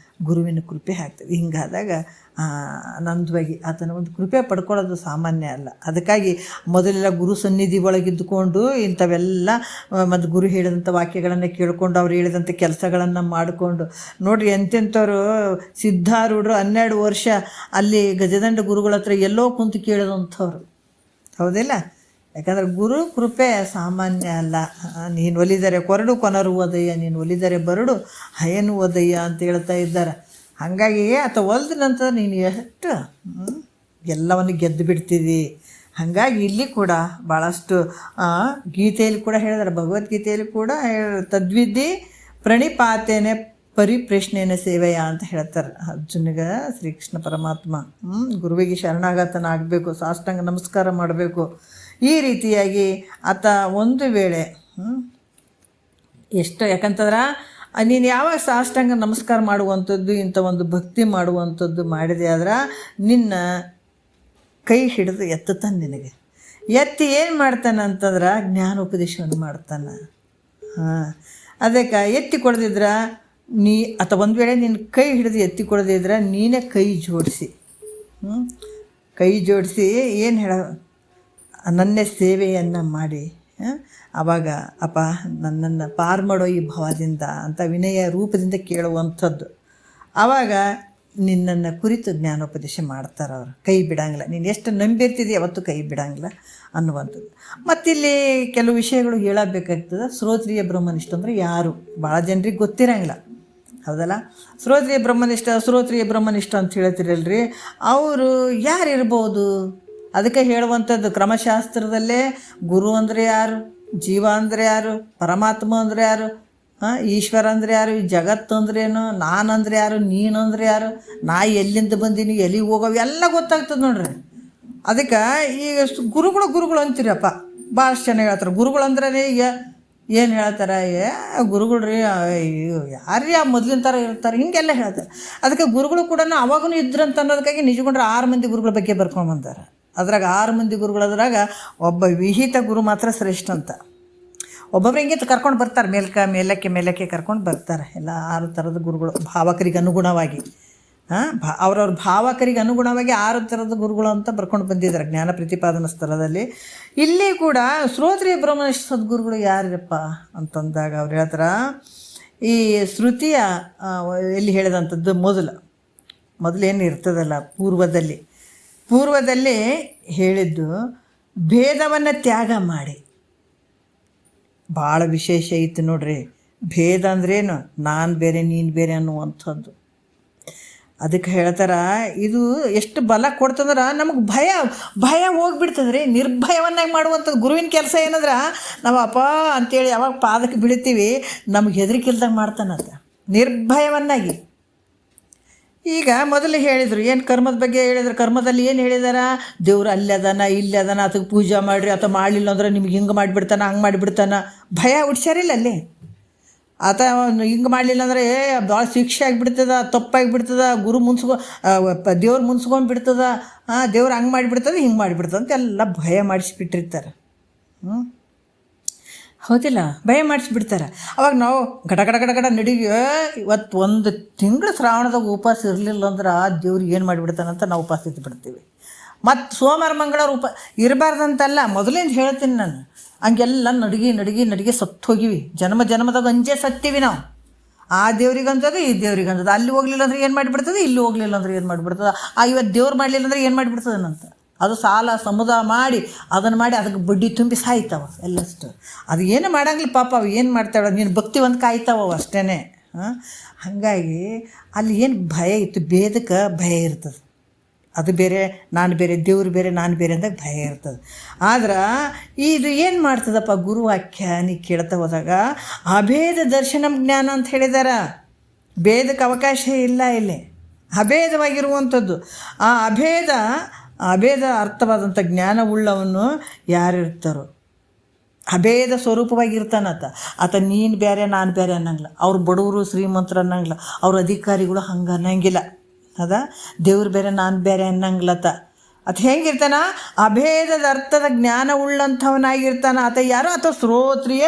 ಗುರುವಿನ ಕೃಪೆ ಆಗ್ತದೆ. ಹಿಂಗಾದಾಗ ಆನಂದವಾಗಿ ಆತನ ಒಂದು ಕೃಪೆ ಪಡ್ಕೊಳ್ಳೋದು ಸಾಮಾನ್ಯ ಅಲ್ಲ. ಅದಕ್ಕಾಗಿ ಮೊದಲೆಲ್ಲ ಗುರು ಸನ್ನಿಧಿ ಒಳಗಿದ್ದುಕೊಂಡು ಇಂಥವೆಲ್ಲ ಮತ್ತು ಗುರು ಹೇಳಿದಂಥ ವಾಕ್ಯಗಳನ್ನು ಕೇಳಿಕೊಂಡು ಅವ್ರು ಹೇಳಿದಂಥ ಕೆಲಸಗಳನ್ನು ಮಾಡಿಕೊಂಡು ನೋಡಿರಿ ಎಂತೆಂಥವ್ರು ಸಿದ್ಧಾರೂಢರು 12 ವರ್ಷ ಅಲ್ಲಿ ಗಜದಂಡ ಗುರುಗಳ ಹತ್ರ ಎಲ್ಲೋ ಕುಂತು ಕೇಳಿದಂಥವ್ರು, ಹೌದಿಲ್ಲ? ಯಾಕಂದ್ರೆ ಗುರು ಕೃಪೆ ಸಾಮಾನ್ಯ ಅಲ್ಲ. ನೀನು ಒಲಿದರೆ ಕೊರಡು ಕೊನರು ಓದಯ್ಯ, ನೀನು ಒಲಿದರೆ ಬರಡು ಹಯನು ಓದಯ್ಯ ಅಂತ ಹೇಳ್ತಾ ಇದ್ದಾರೆ. ಹಾಗಾಗಿ ಆತ ಒಲ್ದ ನಂತರ ನೀನು ಎಷ್ಟು ಎಲ್ಲವನ್ನು ಗೆದ್ದು ಬಿಡ್ತಿದ್ದಿ. ಹಾಗಾಗಿ ಇಲ್ಲಿ ಕೂಡ ಭಾಳಷ್ಟು ಗೀತೆಯಲ್ಲಿ ಕೂಡ ಹೇಳಿದಾರೆ, ಭಗವದ್ಗೀತೆಯಲ್ಲಿ ಕೂಡ ತದ್ವಿದ್ದಿ ಪ್ರಣಿಪಾತೇನೆ ಪರಿಪ್ರಶ್ನೆಯ ಸೇವೆಯ ಅಂತ ಹೇಳ್ತಾರೆ ಅರ್ಜುನಿಗೆ ಶ್ರೀಕೃಷ್ಣ ಪರಮಾತ್ಮ. ಗುರುವಿಗೆ ಶರಣಾಗತನಾಗಬೇಕು, ಸಾಷ್ಟಾಂಗ ನಮಸ್ಕಾರ ಮಾಡಬೇಕು. ಈ ರೀತಿಯಾಗಿ ಆತ ಒಂದು ವೇಳೆ ಎಷ್ಟು, ಯಾಕಂತಂದ್ರೆ ನೀನು ಯಾವಾಗ ಸಾಷ್ಟಾಂಗ ನಮಸ್ಕಾರ ಮಾಡುವಂಥದ್ದು ಇಂಥ ಒಂದು ಭಕ್ತಿ ಮಾಡುವಂಥದ್ದು ಮಾಡಿದೆ ಆದ್ರೆ ನಿನ್ನ ಕೈ ಹಿಡಿದು ಎತ್ತುತ್ತಾನೆ. ನಿನಗೆ ಎತ್ತಿ ಏನು ಮಾಡ್ತಾನೆ ಅಂತಂದ್ರೆ ಜ್ಞಾನೋಪದೇಶವನ್ನು ಮಾಡ್ತಾನೆ. ಅದಕ್ಕೆ ಎತ್ತಿ ಕೊಡದಿದ್ರೆ ಅಥವಾ ಒಂದು ವೇಳೆ ನಿನ್ನ ಕೈ ಹಿಡಿದು ಎತ್ತಿ ಕೊಡದಿದ್ರೆ ನೀನೇ ಕೈ ಜೋಡಿಸಿ ಏನು ಹೇಳ ನನ್ನ ಸೇವೆಯನ್ನು ಮಾಡಿ ಆವಾಗ ಅಪ್ಪ ನನ್ನನ್ನು ಪಾರು ಮಾಡೋ ಈ ಭಾವದಿಂದ ಅಂತ ವಿನಯ ರೂಪದಿಂದ ಕೇಳುವಂಥದ್ದು. ಆವಾಗ ನಿನ್ನನ್ನು ಕುರಿತು ಜ್ಞಾನೋಪದೇಶ ಮಾಡ್ತಾರೆ ಅವರು. ಕೈ ಬಿಡಂಗಿಲ್ಲ, ನೀನು ಎಷ್ಟು ನಂಬಿರ್ತಿದ್ದಿ ಯಾವತ್ತೂ ಕೈ ಬಿಡಂಗಿಲ್ಲ ಅನ್ನುವಂಥದ್ದು. ಮತ್ತಿಲ್ಲಿ ಕೆಲವು ವಿಷಯಗಳು ಹೇಳಬೇಕಾಗ್ತದೆ. ಶ್ರೋತ್ರಿಯ ಬ್ರಹ್ಮನಿಷ್ಠ ಅಂದರೆ ಯಾರು ಭಾಳ ಜನರಿಗೆ ಗೊತ್ತಿರಂಗಿಲ್ಲ, ಹೌದಲ್ಲ? ಶ್ರೋತ್ರಿಯ ಬ್ರಹ್ಮನಿಷ್ಠ ಅಂತ ಹೇಳ್ತಿರಲ್ರಿ, ಅವರು ಯಾರಿರ್ಬೋದು? ಅದಕ್ಕೆ ಹೇಳುವಂಥದ್ದು ಕ್ರಮಶಾಸ್ತ್ರದಲ್ಲೇ ಗುರು ಅಂದರೆ ಯಾರು, ಜೀವ ಅಂದರೆ ಯಾರು, ಪರಮಾತ್ಮ ಅಂದರೆ ಯಾರು, ಈಶ್ವರ ಅಂದರೆ ಯಾರು, ಈ ಜಗತ್ತು ಅಂದ್ರೇನು, ನಾನು ಅಂದರೆ ಯಾರು, ನೀನು ಅಂದರೆ ಯಾರು, ನಾ ಎಲ್ಲಿಂದ ಬಂದೀನಿ, ಎಲ್ಲಿಗೆ ಹೋಗೋವು ಎಲ್ಲ ಗೊತ್ತಾಗ್ತದೆ ನೋಡ್ರಿ. ಅದಕ್ಕೆ ಈಗ ಗುರುಗಳು ಅಂತೀರಪ್ಪ, ಭಾಳಷ್ಟು ಚೆನ್ನಾಗಿ ಹೇಳ್ತಾರೆ. ಗುರುಗಳು ಅಂದ್ರೆ ಈಗ ಏನು ಹೇಳ್ತಾರೆ, ಗುರುಗಳು ರೀ ಯಾರ್ರೀ ಮೊದಲಿನ ಥರ ಇರ್ತಾರೆ ಹಿಂಗೆಲ್ಲ ಹೇಳ್ತಾರೆ. ಅದಕ್ಕೆ ಗುರುಗಳು ಕೂಡ ಅವಾಗೂ ಇದ್ರಂತ ಅನ್ನೋದಕ್ಕಾಗಿ ನಿಜಗೊಂಡ್ರೆ 6 ಮಂದಿ ಗುರುಗಳ ಬಗ್ಗೆ ಬರ್ಕೊಂಡ್ಬಂದಾರೆ. ಅದ್ರಾಗ 6 ಮಂದಿ ಗುರುಗಳದ್ರಾಗ ಒಬ್ಬ ವಿಹಿತ ಗುರು ಮಾತ್ರ ಶ್ರೇಷ್ಠ ಅಂತ. ಒಬ್ಬೊಬ್ರು ಹಿಂಗೆ ಕರ್ಕೊಂಡು ಬರ್ತಾರೆ, ಮೇಲಕ್ಕೆ ಕರ್ಕೊಂಡು ಬರ್ತಾರೆ. ಎಲ್ಲ 6 ಥರದ ಗುರುಗಳು ಭಾವಕರಿಗೆ ಅನುಗುಣವಾಗಿ, ಅವ್ರವ್ರ ಭಾವಕರಿಗೆ ಅನುಗುಣವಾಗಿ 6 ಥರದ ಗುರುಗಳು ಅಂತ ಬರ್ಕೊಂಡು ಬಂದಿದ್ದಾರೆ ಜ್ಞಾನ ಪ್ರತಿಪಾದನಾ ಸ್ಥಳದಲ್ಲಿ. ಇಲ್ಲಿ ಕೂಡ ಶ್ರೋತ್ರಿಯ ಬ್ರಹ್ಮನಿಷ್ಠ ಸದ್ಗುರುಗಳು ಯಾರಪ್ಪ ಅಂತಂದಾಗ ಅವ್ರು ಹೇಳ್ತಾರೆ, ಈ ಶ್ರುತಿಯ ಎಲ್ಲಿ ಹೇಳಿದಂಥದ್ದು ಮೊದಲೇನು ಇರ್ತದಲ್ಲ ಪೂರ್ವದಲ್ಲಿ ಹೇಳಿದ್ದು ಭೇದವನ್ನು ತ್ಯಾಗ ಮಾಡಿ. ಭಾಳ ವಿಶೇಷ ಐತಿ ನೋಡ್ರಿ. ಭೇದ ಅಂದ್ರೇನು, ನಾನು ಬೇರೆ ನೀನು ಬೇರೆ ಅನ್ನುವಂಥದ್ದು. ಅದಕ್ಕೆ ಹೇಳ್ತಾರೆ ಇದು ಎಷ್ಟು ಬಲ ಕೊಡ್ತಂದ್ರೆ ನಮಗೆ ಭಯ ಹೋಗ್ಬಿಡ್ತದೆ ರೀ. ನಿರ್ಭಯವನ್ನಾಗಿ ಮಾಡುವಂಥದ್ದು ಗುರುವಿನ ಕೆಲಸ ಏನಂದ್ರೆ ನಾವು ಅಪ್ಪ ಅಂತೇಳಿ ಯಾವಾಗ ಪಾದಕ್ಕೆ ಬೀಳ್ತೀವಿ ನಮಗೆ ಹೆದರಿಕಿಲ್ದಂಗೆ ಮಾಡ್ತಾನಂತ, ನಿರ್ಭಯವನ್ನಾಗಿ. ಈಗ ಮೊದಲು ಹೇಳಿದರು ಏನು ಕರ್ಮದ ಬಗ್ಗೆ ಹೇಳಿದ್ರು. ಕರ್ಮದಲ್ಲಿ ಏನು ಹೇಳಿದಾರ, ದೇವ್ರು ಅಲ್ಲಿ ಅದಾನ ಇಲ್ಲಿ ಅದಾನ, ಅದಕ್ಕೆ ಪೂಜೆ ಮಾಡಿರಿ ಅಥವಾ ಮಾಡಲಿಲ್ಲ ಅಂದ್ರೆ ನಿಮ್ಗೆ ಹಿಂಗೆ ಮಾಡಿಬಿಡ್ತಾನೆ ಹಂಗೆ ಮಾಡಿಬಿಡ್ತಾನೆ, ಭಯ ಹುಡ್ಸ್ಯಾರಿಲ್ಲ ಅಲ್ಲಿ. ಆತ ಹಿಂಗೆ ಮಾಡಲಿಲ್ಲ ಅಂದರೆ ಭಾಳ ಶಿಕ್ಷೆ ಆಗಿಬಿಡ್ತದ, ತಪ್ಪಾಗಿಬಿಡ್ತದ, ದೇವ್ರು ಮುನ್ಸ್ಕೊಂಡು ಬಿಡ್ತದ, ದೇವ್ರು ಹಂಗೆ ಮಾಡಿಬಿಡ್ತದೆ ಹಿಂಗೆ ಮಾಡಿಬಿಡ್ತದೆ ಅಂತ ಎಲ್ಲ ಭಯ ಮಾಡಿಸ್ಬಿಟ್ಟಿರ್ತಾರೆ. ಹೌದಿಲ್ಲ, ಭಯ ಮಾಡಿಸ್ಬಿಡ್ತಾರೆ. ಅವಾಗ ನಾವು ಗಡ ನಡಿಗೆ ಇವತ್ತು 1 ತಿಂಗಳು ಶ್ರಾವಣದಾಗ ಉಪವಾಸ ಇರಲಿಲ್ಲ ಅಂದ್ರೆ ಆ ದೇವ್ರು ಏನು ಮಾಡಿಬಿಡ್ತಾನಂತ ನಾವು ಉಪವಾಸ ಇದ್ದು ಬಿಡ್ತೀವಿ. ಮತ್ತು ಸೋಮವಾರ ಮಂಗಳವಾರ ಇರಬಾರ್ದಂತಲ್ಲ, ಮೊದಲಿಂದ ಹೇಳ್ತೀನಿ ನಾನು. ಹಂಗೆಲ್ಲ ನಡಿಗೆ ಸತ್ತು ಹೋಗಿವಿ. ಜನ್ಮದಾಗ ಅಂಜೇ ಸತ್ತೀವಿ ನಾವು. ಆ ದೇವ್ರಿಗೆ ಅನ್ಸೋದು, ಈ ದೇವ್ರಿಗೆ ಅನ್ಸೋದು. ಅಲ್ಲಿ ಹೋಗ್ಲಿಲ್ಲ ಅಂದ್ರೆ ಏನು ಮಾಡಿಬಿಡ್ತದೆ, ಇಲ್ಲಿ ಹೋಗ್ಲಿಲ್ಲ ಅಂದ್ರೆ ಏನು ಮಾಡಿಬಿಡ್ತದೆ. ಇವತ್ತು ದೇವ್ರು ಮಾಡಲಿಲ್ಲ ಅಂದ್ರೆ ಏನು ಮಾಡಿಬಿಡ್ತದನಂತ. ಅದು ಸಾಲ ಸಮುದಾಯ ಮಾಡಿ ಅದಕ್ಕೆ ಬಡ್ಡಿ ತುಂಬಿ ಸಾಯ್ತಾವ ಎಲ್ಲಷ್ಟು. ಅದು ಏನು ಮಾಡಂಗಿಲ್ಲ ಪಾಪ. ಅವು ಏನು ಮಾಡ್ತಾವ, ನೀನು ಭಕ್ತಿ ಒಂದು ಕಾಯ್ತಾವ ಅಷ್ಟೇ. ಹಾಗಾಗಿ ಅಲ್ಲಿ ಏನು ಭಯ ಇತ್ತು, ಭೇದಕ್ಕೆ ಭಯ ಇರ್ತದೆ. ಅದು ಬೇರೆ ನಾನು ಬೇರೆ, ದೇವ್ರು ಬೇರೆ ನಾನು ಬೇರೆ ಅಂದಾಗ ಭಯ ಇರ್ತದೆ. ಆದ್ರೆ ಇದು ಏನು ಮಾಡ್ತದಪ್ಪ, ಗುರುವಾಕ್ಯ ನೀ ಕೇಳ್ತಾ ಹೋದಾಗ ಅಭೇದ ದರ್ಶನಂ ಜ್ಞಾನ ಅಂತ ಹೇಳಿದಾರ. ಭೇದಕ್ಕೆ ಅವಕಾಶ ಇಲ್ಲ ಇಲ್ಲಿ, ಅಭೇದವಾಗಿರುವಂಥದ್ದು. ಆ ಅಭೇದ ಅರ್ಥವಾದಂಥ ಜ್ಞಾನವುಳ್ಳವನ್ನು ಯಾರಿರ್ತಾರೋ ಅಭೇದ ಸ್ವರೂಪವಾಗಿರ್ತಾನತ್ತ. ಆತ ನೀನು ಬೇರೆ ನಾನು ಬೇರೆ ಅನ್ನಂಗಿಲ್ಲ. ಅವ್ರು ಬಡವರು ಶ್ರೀಮಂತರು ಅನ್ನಂಗಿಲ್ಲ, ಅವ್ರ ಅಧಿಕಾರಿಗಳು ಹಂಗೆ ಅನ್ನಂಗಿಲ್ಲ. ದೇವ್ರು ಬೇರೆ ನಾನು ಬೇರೆ ಅನ್ನಂಗಿಲ್ಲತ್ತ. ಅದು ಹೆಂಗಿರ್ತಾನ, ಅಭೇದದ ಅರ್ಥದ ಜ್ಞಾನ ಉಳ್ಳಂಥವನಾಗಿರ್ತಾನ. ಆತ ಯಾರೋ ಅಥವಾ ಶ್ರೋತ್ರಿಯ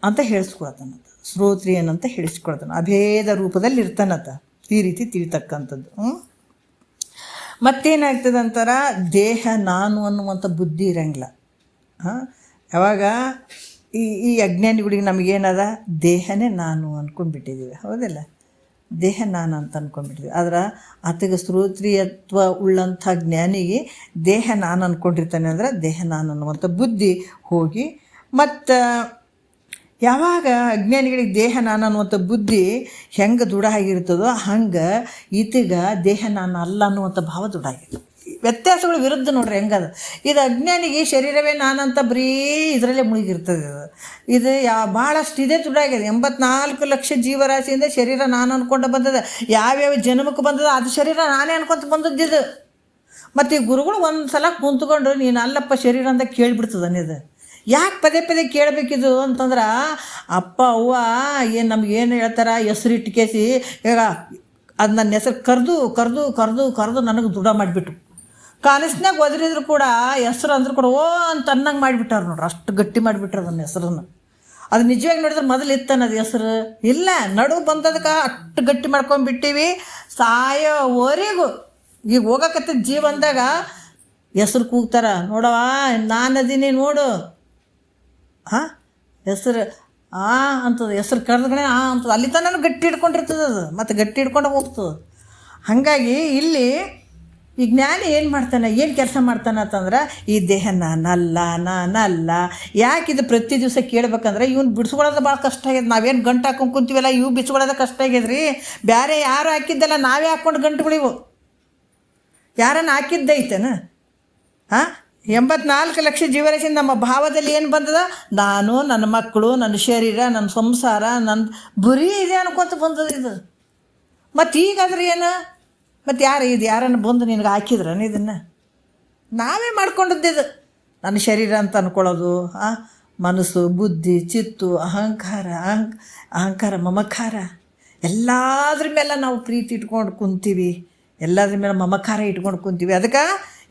ಅಂತ ಹೇಳಿಸ್ಕೊಳ್ತಾನತ್ತ, ಶ್ರೋತ್ರಿಯನಂತ ಹೇಳಿಸ್ಕೊಳ್ತಾನೆ. ಅಭೇದ ರೂಪದಲ್ಲಿ ಇರ್ತಾನತ್ತ. ಈ ರೀತಿ ತಿಳಿತಕ್ಕಂಥದ್ದು. ಮತ್ತೇನಾಗ್ತದೆ ಅಂತಾರ, ದೇಹ ನಾನು ಅನ್ನುವಂಥ ಬುದ್ಧಿ ಇರಂಗಿಲ್ಲ. ಯಾವಾಗ ಈ ಅಜ್ಞಾನಿಗಳಿಗೆ ನಮಗೇನದ, ದೇಹನೇ ನಾನು ಅಂದ್ಕೊಂಡ್ಬಿಟ್ಟಿದ್ದೀವಿ. ಹೌದಿಲ್ಲ, ದೇಹ ನಾನು ಅಂತ ಅಂದ್ಕೊಂಡ್ಬಿಟ್ಟಿದ್ದೀವಿ. ಆದ್ರೆ ಆತಗೆ ಶ್ರೋತ್ರಿಯತ್ವ ಉಳ್ಳಂಥ ಜ್ಞಾನಿಗೆ ದೇಹ ನಾನು ಅಂದ್ಕೊಂಡಿರ್ತಾನೆ ಅಂದ್ರೆ ದೇಹ ನಾನು ಅನ್ನುವಂಥ ಬುದ್ಧಿ ಹೋಗಿ, ಮತ್ತು ಯಾವಾಗ ಅಜ್ಞಾನಿಗಳಿಗೆ ದೇಹ ನಾನು ಅನ್ನುವಂಥ ಬುದ್ಧಿ ಹೆಂಗೆ ದೃಢ ಆಗಿರ್ತದೋ ಹಂಗೆ ಈತಗ ದೇಹ ನಾನು ಅಲ್ಲ ಅನ್ನುವಂಥ ಭಾವ ದೃಢ ಆಗಿರ್ತದೆ. ವ್ಯತ್ಯಾಸಗಳು ವಿರುದ್ಧ ನೋಡ್ರಿ ಹೆಂಗದ. ಇದು ಅಜ್ಞಾನಿಗೆ ಶರೀರವೇ ನಾನಂತ ಬರೀ ಇದರಲ್ಲೇ ಮುಳುಗಿರ್ತದೆ. ಇದು ಭಾಳಷ್ಟು ಇದೇ ದೃಢ ಆಗಿದೆ. 84 ಲಕ್ಷ ಜೀವರಾಶಿಯಿಂದ ಶರೀರ ನಾನು ಅಂದ್ಕೊಂಡು ಬಂದದ. ಯಾವ್ಯಾವ ಜನ್ಮಕ್ಕೆ ಬಂದದ ಅದು ಶರೀರ ನಾನೇ ಅನ್ಕೊಂತ ಬಂದದ್ದಿದು. ಮತ್ತು ಈ ಗುರುಗಳು ಒಂದು ಸಲ ಕುಂತ್ಕೊಂಡು ನೀನು ಅಲ್ಲಪ್ಪ ಶರೀರ ಅಂತ ಕೇಳಿಬಿಡ್ತದನಿದು. ಯಾಕೆ ಪದೇ ಕೇಳಬೇಕಿದು ಅಂತಂದ್ರೆ, ಅಪ್ಪ ಅವ್ವ ಏನು ನಮಗೇನು ಹೇಳ್ತಾರೆ, ಹೆಸ್ರು ಇಟ್ಕೇಸಿ ಈಗ ಅದು ನನ್ನ ಹೆಸ್ರು ಕರೆದು ನನಗೆ ದೃಢ ಮಾಡಿಬಿಟ್ರು. ಕಾಲೇಜ್ನಾಗ ಒದರಿದ್ರು ಕೂಡ ಹೆಸ್ರು ಅಂದ್ರೂ ಕೂಡ ಓ ಅಂತ ಅನ್ನಂಗೆ ಮಾಡಿಬಿಟ್ಟಾರ ನೋಡ್ರಿ. ಅಷ್ಟು ಗಟ್ಟಿ ಮಾಡಿಬಿಟ್ರು ಅದನ್ನ ಹೆಸ್ರನ್ನು. ಅದು ನಿಜವಾಗಿ ನೋಡಿದ್ರೆ ಮೊದಲು ಇತ್ತನ್ನೋದು ಹೆಸ್ರು ಇಲ್ಲ, ನಡು ಬಂದದಕ್ಕೆ ಅಷ್ಟು ಗಟ್ಟಿ ಮಾಡ್ಕೊಂಡ್ಬಿಟ್ಟಿವಿ. ಸಾಯೋವರೆಗೂ ಈಗ ಹೋಗಕತ್ತ ಜೀವನದಾಗ ಹೆಸ್ರು ಕೂಗ್ತಾರ, ನೋಡವ ನಾನದೀನಿ ನೋಡು ಹೆಸ್ರು ಅಂತದ. ಹೆಸ್ರು ಕರೆದ್ಗಣೆ ಅಂತದ. ಅಲ್ಲಿ ತನಕ ಗಟ್ಟಿ ಹಿಡ್ಕೊಂಡಿರ್ತದೆ ಅದು, ಮತ್ತು ಗಟ್ಟಿ ಹಿಡ್ಕೊಂಡು ಹೋಗ್ತದೆ. ಹಾಗಾಗಿ ಇಲ್ಲಿ ಈ ಜ್ಞಾನಿ ಏನು ಮಾಡ್ತಾನೆ, ಏನು ಕೆಲಸ ಮಾಡ್ತಾನೆ ಅಂತಂದ್ರೆ, ಈ ದೇಹ ನಾನಲ್ಲ. ಯಾಕೆ ಇದು ಪ್ರತಿ ದಿವಸ ಕೇಳ್ಬೇಕಂದ್ರೆ ಇವ್ನು ಬಿಡಿಸ್ಕೊಳ್ಳೋದು ಭಾಳ ಕಷ್ಟ ಆಗ್ಯದ. ನಾವೇನು ಗಂಟು ಹಾಕೊಂಡು ಕುಂತೀವಲ್ಲ, ಇವು ಬಿಚ್ಕೊಳ್ಳೋದು ಕಷ್ಟ ಆಗ್ಯದ್ರಿ. ಬೇರೆ ಯಾರು ಹಾಕಿದ್ದಲ್ಲ, ನಾವೇ ಹಾಕ್ಕೊಂಡು ಗಂಟುಗಳಿವು. ಯಾರನ್ನು ಹಾಕಿದ್ದೈತೇನ? 84 ಲಕ್ಷ ಜೀವರಾಶಿ ನಮ್ಮ ಭಾವದಲ್ಲಿ ಏನು ಬಂದದ, ನಾನು, ನನ್ನ ಮಕ್ಕಳು, ನನ್ನ ಶರೀರ, ನನ್ನ ಸಂಸಾರ, ನನ್ನ ಬರೀ ಇದೆ ಅನ್ಕೊತ ಬಂದದ ಇದು. ಮತ್ತು ಈಗಾದ್ರೆ ಏನು, ಮತ್ತು ಯಾರನ್ನು ಬಂದು ನಿನಗೆ ಹಾಕಿದ್ರನ ಇದನ್ನು? ನಾವೇ ಮಾಡ್ಕೊಂಡದ್ದಿದು. ನನ್ನ ಶರೀರ ಅಂತ ಅಂದ್ಕೊಳ್ಳೋದು, ಮನಸ್ಸು, ಬುದ್ಧಿ, ಚಿತ್ತು, ಅಹಂಕಾರ, ಮಮಕಾರ ಎಲ್ಲದ್ರ ಮೇಲೆ ನಾವು ಪ್ರೀತಿ ಇಟ್ಕೊಂಡು ಕುಂತೀವಿ. ಎಲ್ಲದ್ರ ಮೇಲೆ ಮಮಕಾರ ಇಟ್ಕೊಂಡು ಕುಂತೀವಿ. ಅದಕ್ಕೆ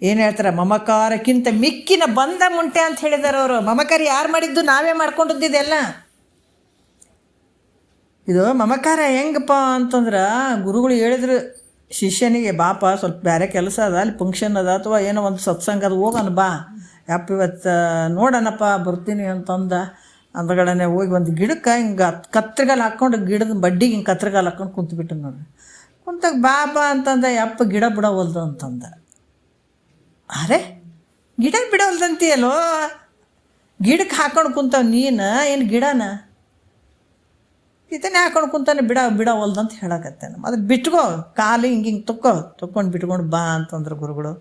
ಏನು ಹೇಳ್ತಾರೆ, ಮಮಕಾರಕ್ಕಿಂತ ಮಿಕ್ಕಿನ ಬಂಧ ಮುಂಟೆ ಅಂತ ಹೇಳಿದ್ದಾರೆ ಅವರು. ಮಮಕಾರ ಯಾರು ಮಾಡಿದ್ದು? ನಾವೇ ಮಾಡ್ಕೊಂಡದ್ದಿದೆಲ್ಲ. ಇದು ಮಮಕಾರ ಹೆಂಗಪ್ಪ ಅಂತಂದ್ರೆ, ಗುರುಗಳು ಹೇಳಿದ್ರು ಶಿಷ್ಯನಿಗೆ, ಬಾಪ ಸ್ವಲ್ಪ ಬೇರೆ ಕೆಲಸ ಅದ, ಅಲ್ಲಿ ಫಂಕ್ಷನ್ ಅದ ಅಥವಾ ಏನೋ ಒಂದು ಸತ್ಸಂಗ ಅದು, ಹೋಗೋಣ ಬಾ ಯಪ್ಪ ಇವತ್ತು ನೋಡೋಣಪ್ಪ ಬರ್ತೀನಿ ಅಂತಂದ. ಅಂದ್ಗಡನೆ ಹೋಗಿ ಒಂದು ಗಿಡಕ್ಕೆ ಹಿಂಗೆ ಕತ್ರಿಗಾಲು ಹಾಕ್ಕೊಂಡು, ಗಿಡದ ಬಡ್ಡಿಗೆ ಹಿಂಗೆ ಕತ್ರಿಗಾಲು ಹಾಕ್ಕೊಂಡು ಕುಂತ್ಬಿಟ್ಟು ನೋಡ್ರಿ. ಕುಂತಾಗ ಬಾಬಾ ಅಂತಂದ, ಯಪ್ಪ ಗಿಡ ಬಿಡವಲ್ದು ಅಂತಂದ. ಅರೆ ಗಿಡ ಬಿಡವಲ್ದಂತೀಯಲ್ಲೋ, ಗಿಡಕ್ಕೆ ಹಾಕೊಂಡು ಕುಂತಾವ ನೀನು, ಏನು ಗಿಡನ ಇದನ್ನೇ ಹಾಕೊಂಡು ಕುಂತಾನೆ ಬಿಡವಲ್ದಂತ ಹೇಳಕತ್ತೇನೆ. ಅದು ಬಿಟ್ಕೋ, ಕಾಲು ಹಿಂಗೆ ತೊಗೊಂಡು ಬಿಟ್ಕೊಂಡು ಬಾ ಅಂತಂದ್ರೆ ಗುರುಗಳು.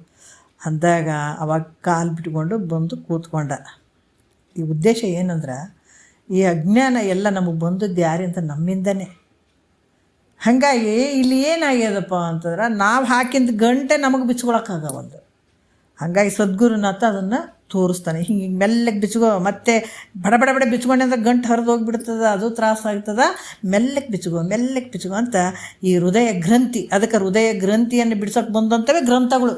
ಅಂದಾಗ ಅವಾಗ ಕಾಲು ಬಿಟ್ಕೊಂಡು ಬಂದು ಕೂತ್ಕೊಂಡ. ಈ ಉದ್ದೇಶ ಏನಂದ್ರೆ, ಈ ಅಜ್ಞಾನ ಎಲ್ಲ ನಮಗೆ ಬಂದದ್ದು ಯಾರಿಂದ, ನಮ್ಮಿಂದನೇ. ಹಾಗಾಗಿ ಇಲ್ಲಿ ಏನಾಗ್ಯದಪ್ಪ ಅಂತಂದ್ರೆ, ನಾವು ಹಾಕಿದ ಗಂಟೆ ನಮಗೆ ಬಿಚ್ಕೊಳಕ್ಕಾಗವಲ್ದು. ಹಾಗಾಗಿ ಸದ್ಗುರುನಾಥ ಅದನ್ನು ತೋರಿಸ್ತಾನೆ. ಹಿಂಗೆ ಮೆಲ್ಲಗೆ ಬಿಚ್ಕೋ, ಮತ್ತೆ ಬಡ ಬಿಚ್ಕೊಂಡೆ ಅಂದ್ರೆ ಗಂಟು ಹರಿದು ಹೋಗಿಬಿಡ್ತದೆ, ಅದು ತ್ರಾಸಾಗ್ತದೆ. ಮೆಲ್ಲಕ್ಕೆ ಬಿಚ್ಕೋ ಅಂತ ಈ ಹೃದಯ ಗ್ರಂಥಿ. ಅದಕ್ಕೆ ಹೃದಯ ಗ್ರಂಥಿಯನ್ನು ಬಿಡ್ಸೋಕೆ ಬಂದಂಥವೇ ಗ್ರಂಥಗಳು.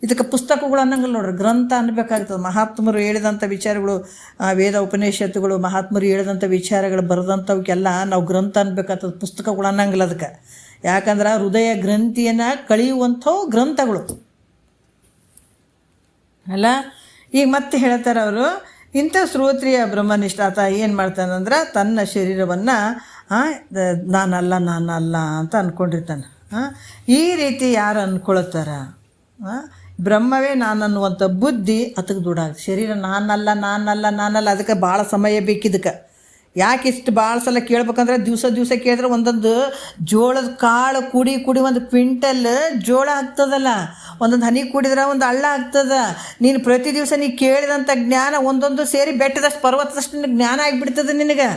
ಇದಕ್ಕೆ ಪುಸ್ತಕಗಳು ಅನ್ನಂಗಿಲ್ಲ ನೋಡ್ರಿ, ಗ್ರಂಥ ಅನ್ನಬೇಕಾಗ್ತದೆ. ಮಹಾತ್ಮರು ಹೇಳಿದಂಥ ವಿಚಾರಗಳು, ವೇದ ಉಪನಿಷತ್ತುಗಳು, ಮಹಾತ್ಮರು ಹೇಳಿದಂಥ ವಿಚಾರಗಳು ಬರೆದಂಥವಕ್ಕೆಲ್ಲ ನಾವು ಗ್ರಂಥ ಅನ್ಬೇಕಾಗ್ತದೆ, ಪುಸ್ತಕಗಳು ಅನ್ನಂಗಿಲ್ಲ ಅದಕ್ಕೆ. ಯಾಕಂದ್ರೆ ಹೃದಯ ಗ್ರಂಥಿಯನ್ನು ಕಳೆಯುವಂಥವು ಗ್ರಂಥಗಳು ಅಲ್ಲ. ಈಗ ಮತ್ತೆ ಹೇಳ್ತಾರೆ ಅವರು, ಇಂಥ ಶ್ರೋತ್ರಿಯ ಬ್ರಹ್ಮನಿಷ್ಠ ಆತ ಏನು ಮಾಡ್ತಾನಂದ್ರೆ ತನ್ನ ಶರೀರವನ್ನು ನಾನಲ್ಲ ಅಂತ ಅಂದ್ಕೊಂಡಿರ್ತಾನೆ. ಈ ರೀತಿ ಯಾರು ಅಂದ್ಕೊಳ್ತಾರ, ಬ್ರಹ್ಮವೇ ನಾನನ್ನುವಂಥ ಬುದ್ಧಿ ಅದಕ್ಕೆ ದುಡಾಗುತ್ತೆ. ಶರೀರ ನಾನಲ್ಲ ಅದಕ್ಕೆ ಭಾಳ ಸಮಯ ಬೇಕಿದ್ದಕ್ಕೆ. ಯಾಕೆ ಇಷ್ಟು ಭಾಳ ಸಲ ಕೇಳ್ಬೇಕಂದ್ರೆ ದಿವಸ ಕೇಳಿದ್ರೆ ಒಂದೊಂದು ಜೋಳದ ಕಾಳು ಕುಡಿ ಒಂದು ಕ್ವಿಂಟಲ್ ಜೋಳ ಆಗ್ತದಲ್ಲ, ಒಂದೊಂದು ಹನಿ ಕುಡಿದ್ರೆ ಒಂದು ಹಳ್ಳ ಆಗ್ತದ. ನೀನು ಪ್ರತಿ ದಿವಸ ನೀ ಕೇಳಿದಂಥ ಜ್ಞಾನ ಒಂದೊಂದು ಸೇರಿ ಬೆಟ್ಟದಷ್ಟು ಪರ್ವತದಷ್ಟು ನಿನಗೆ ಜ್ಞಾನ ಆಗಿಬಿಡ್ತದೆ. ನಿನಗೆ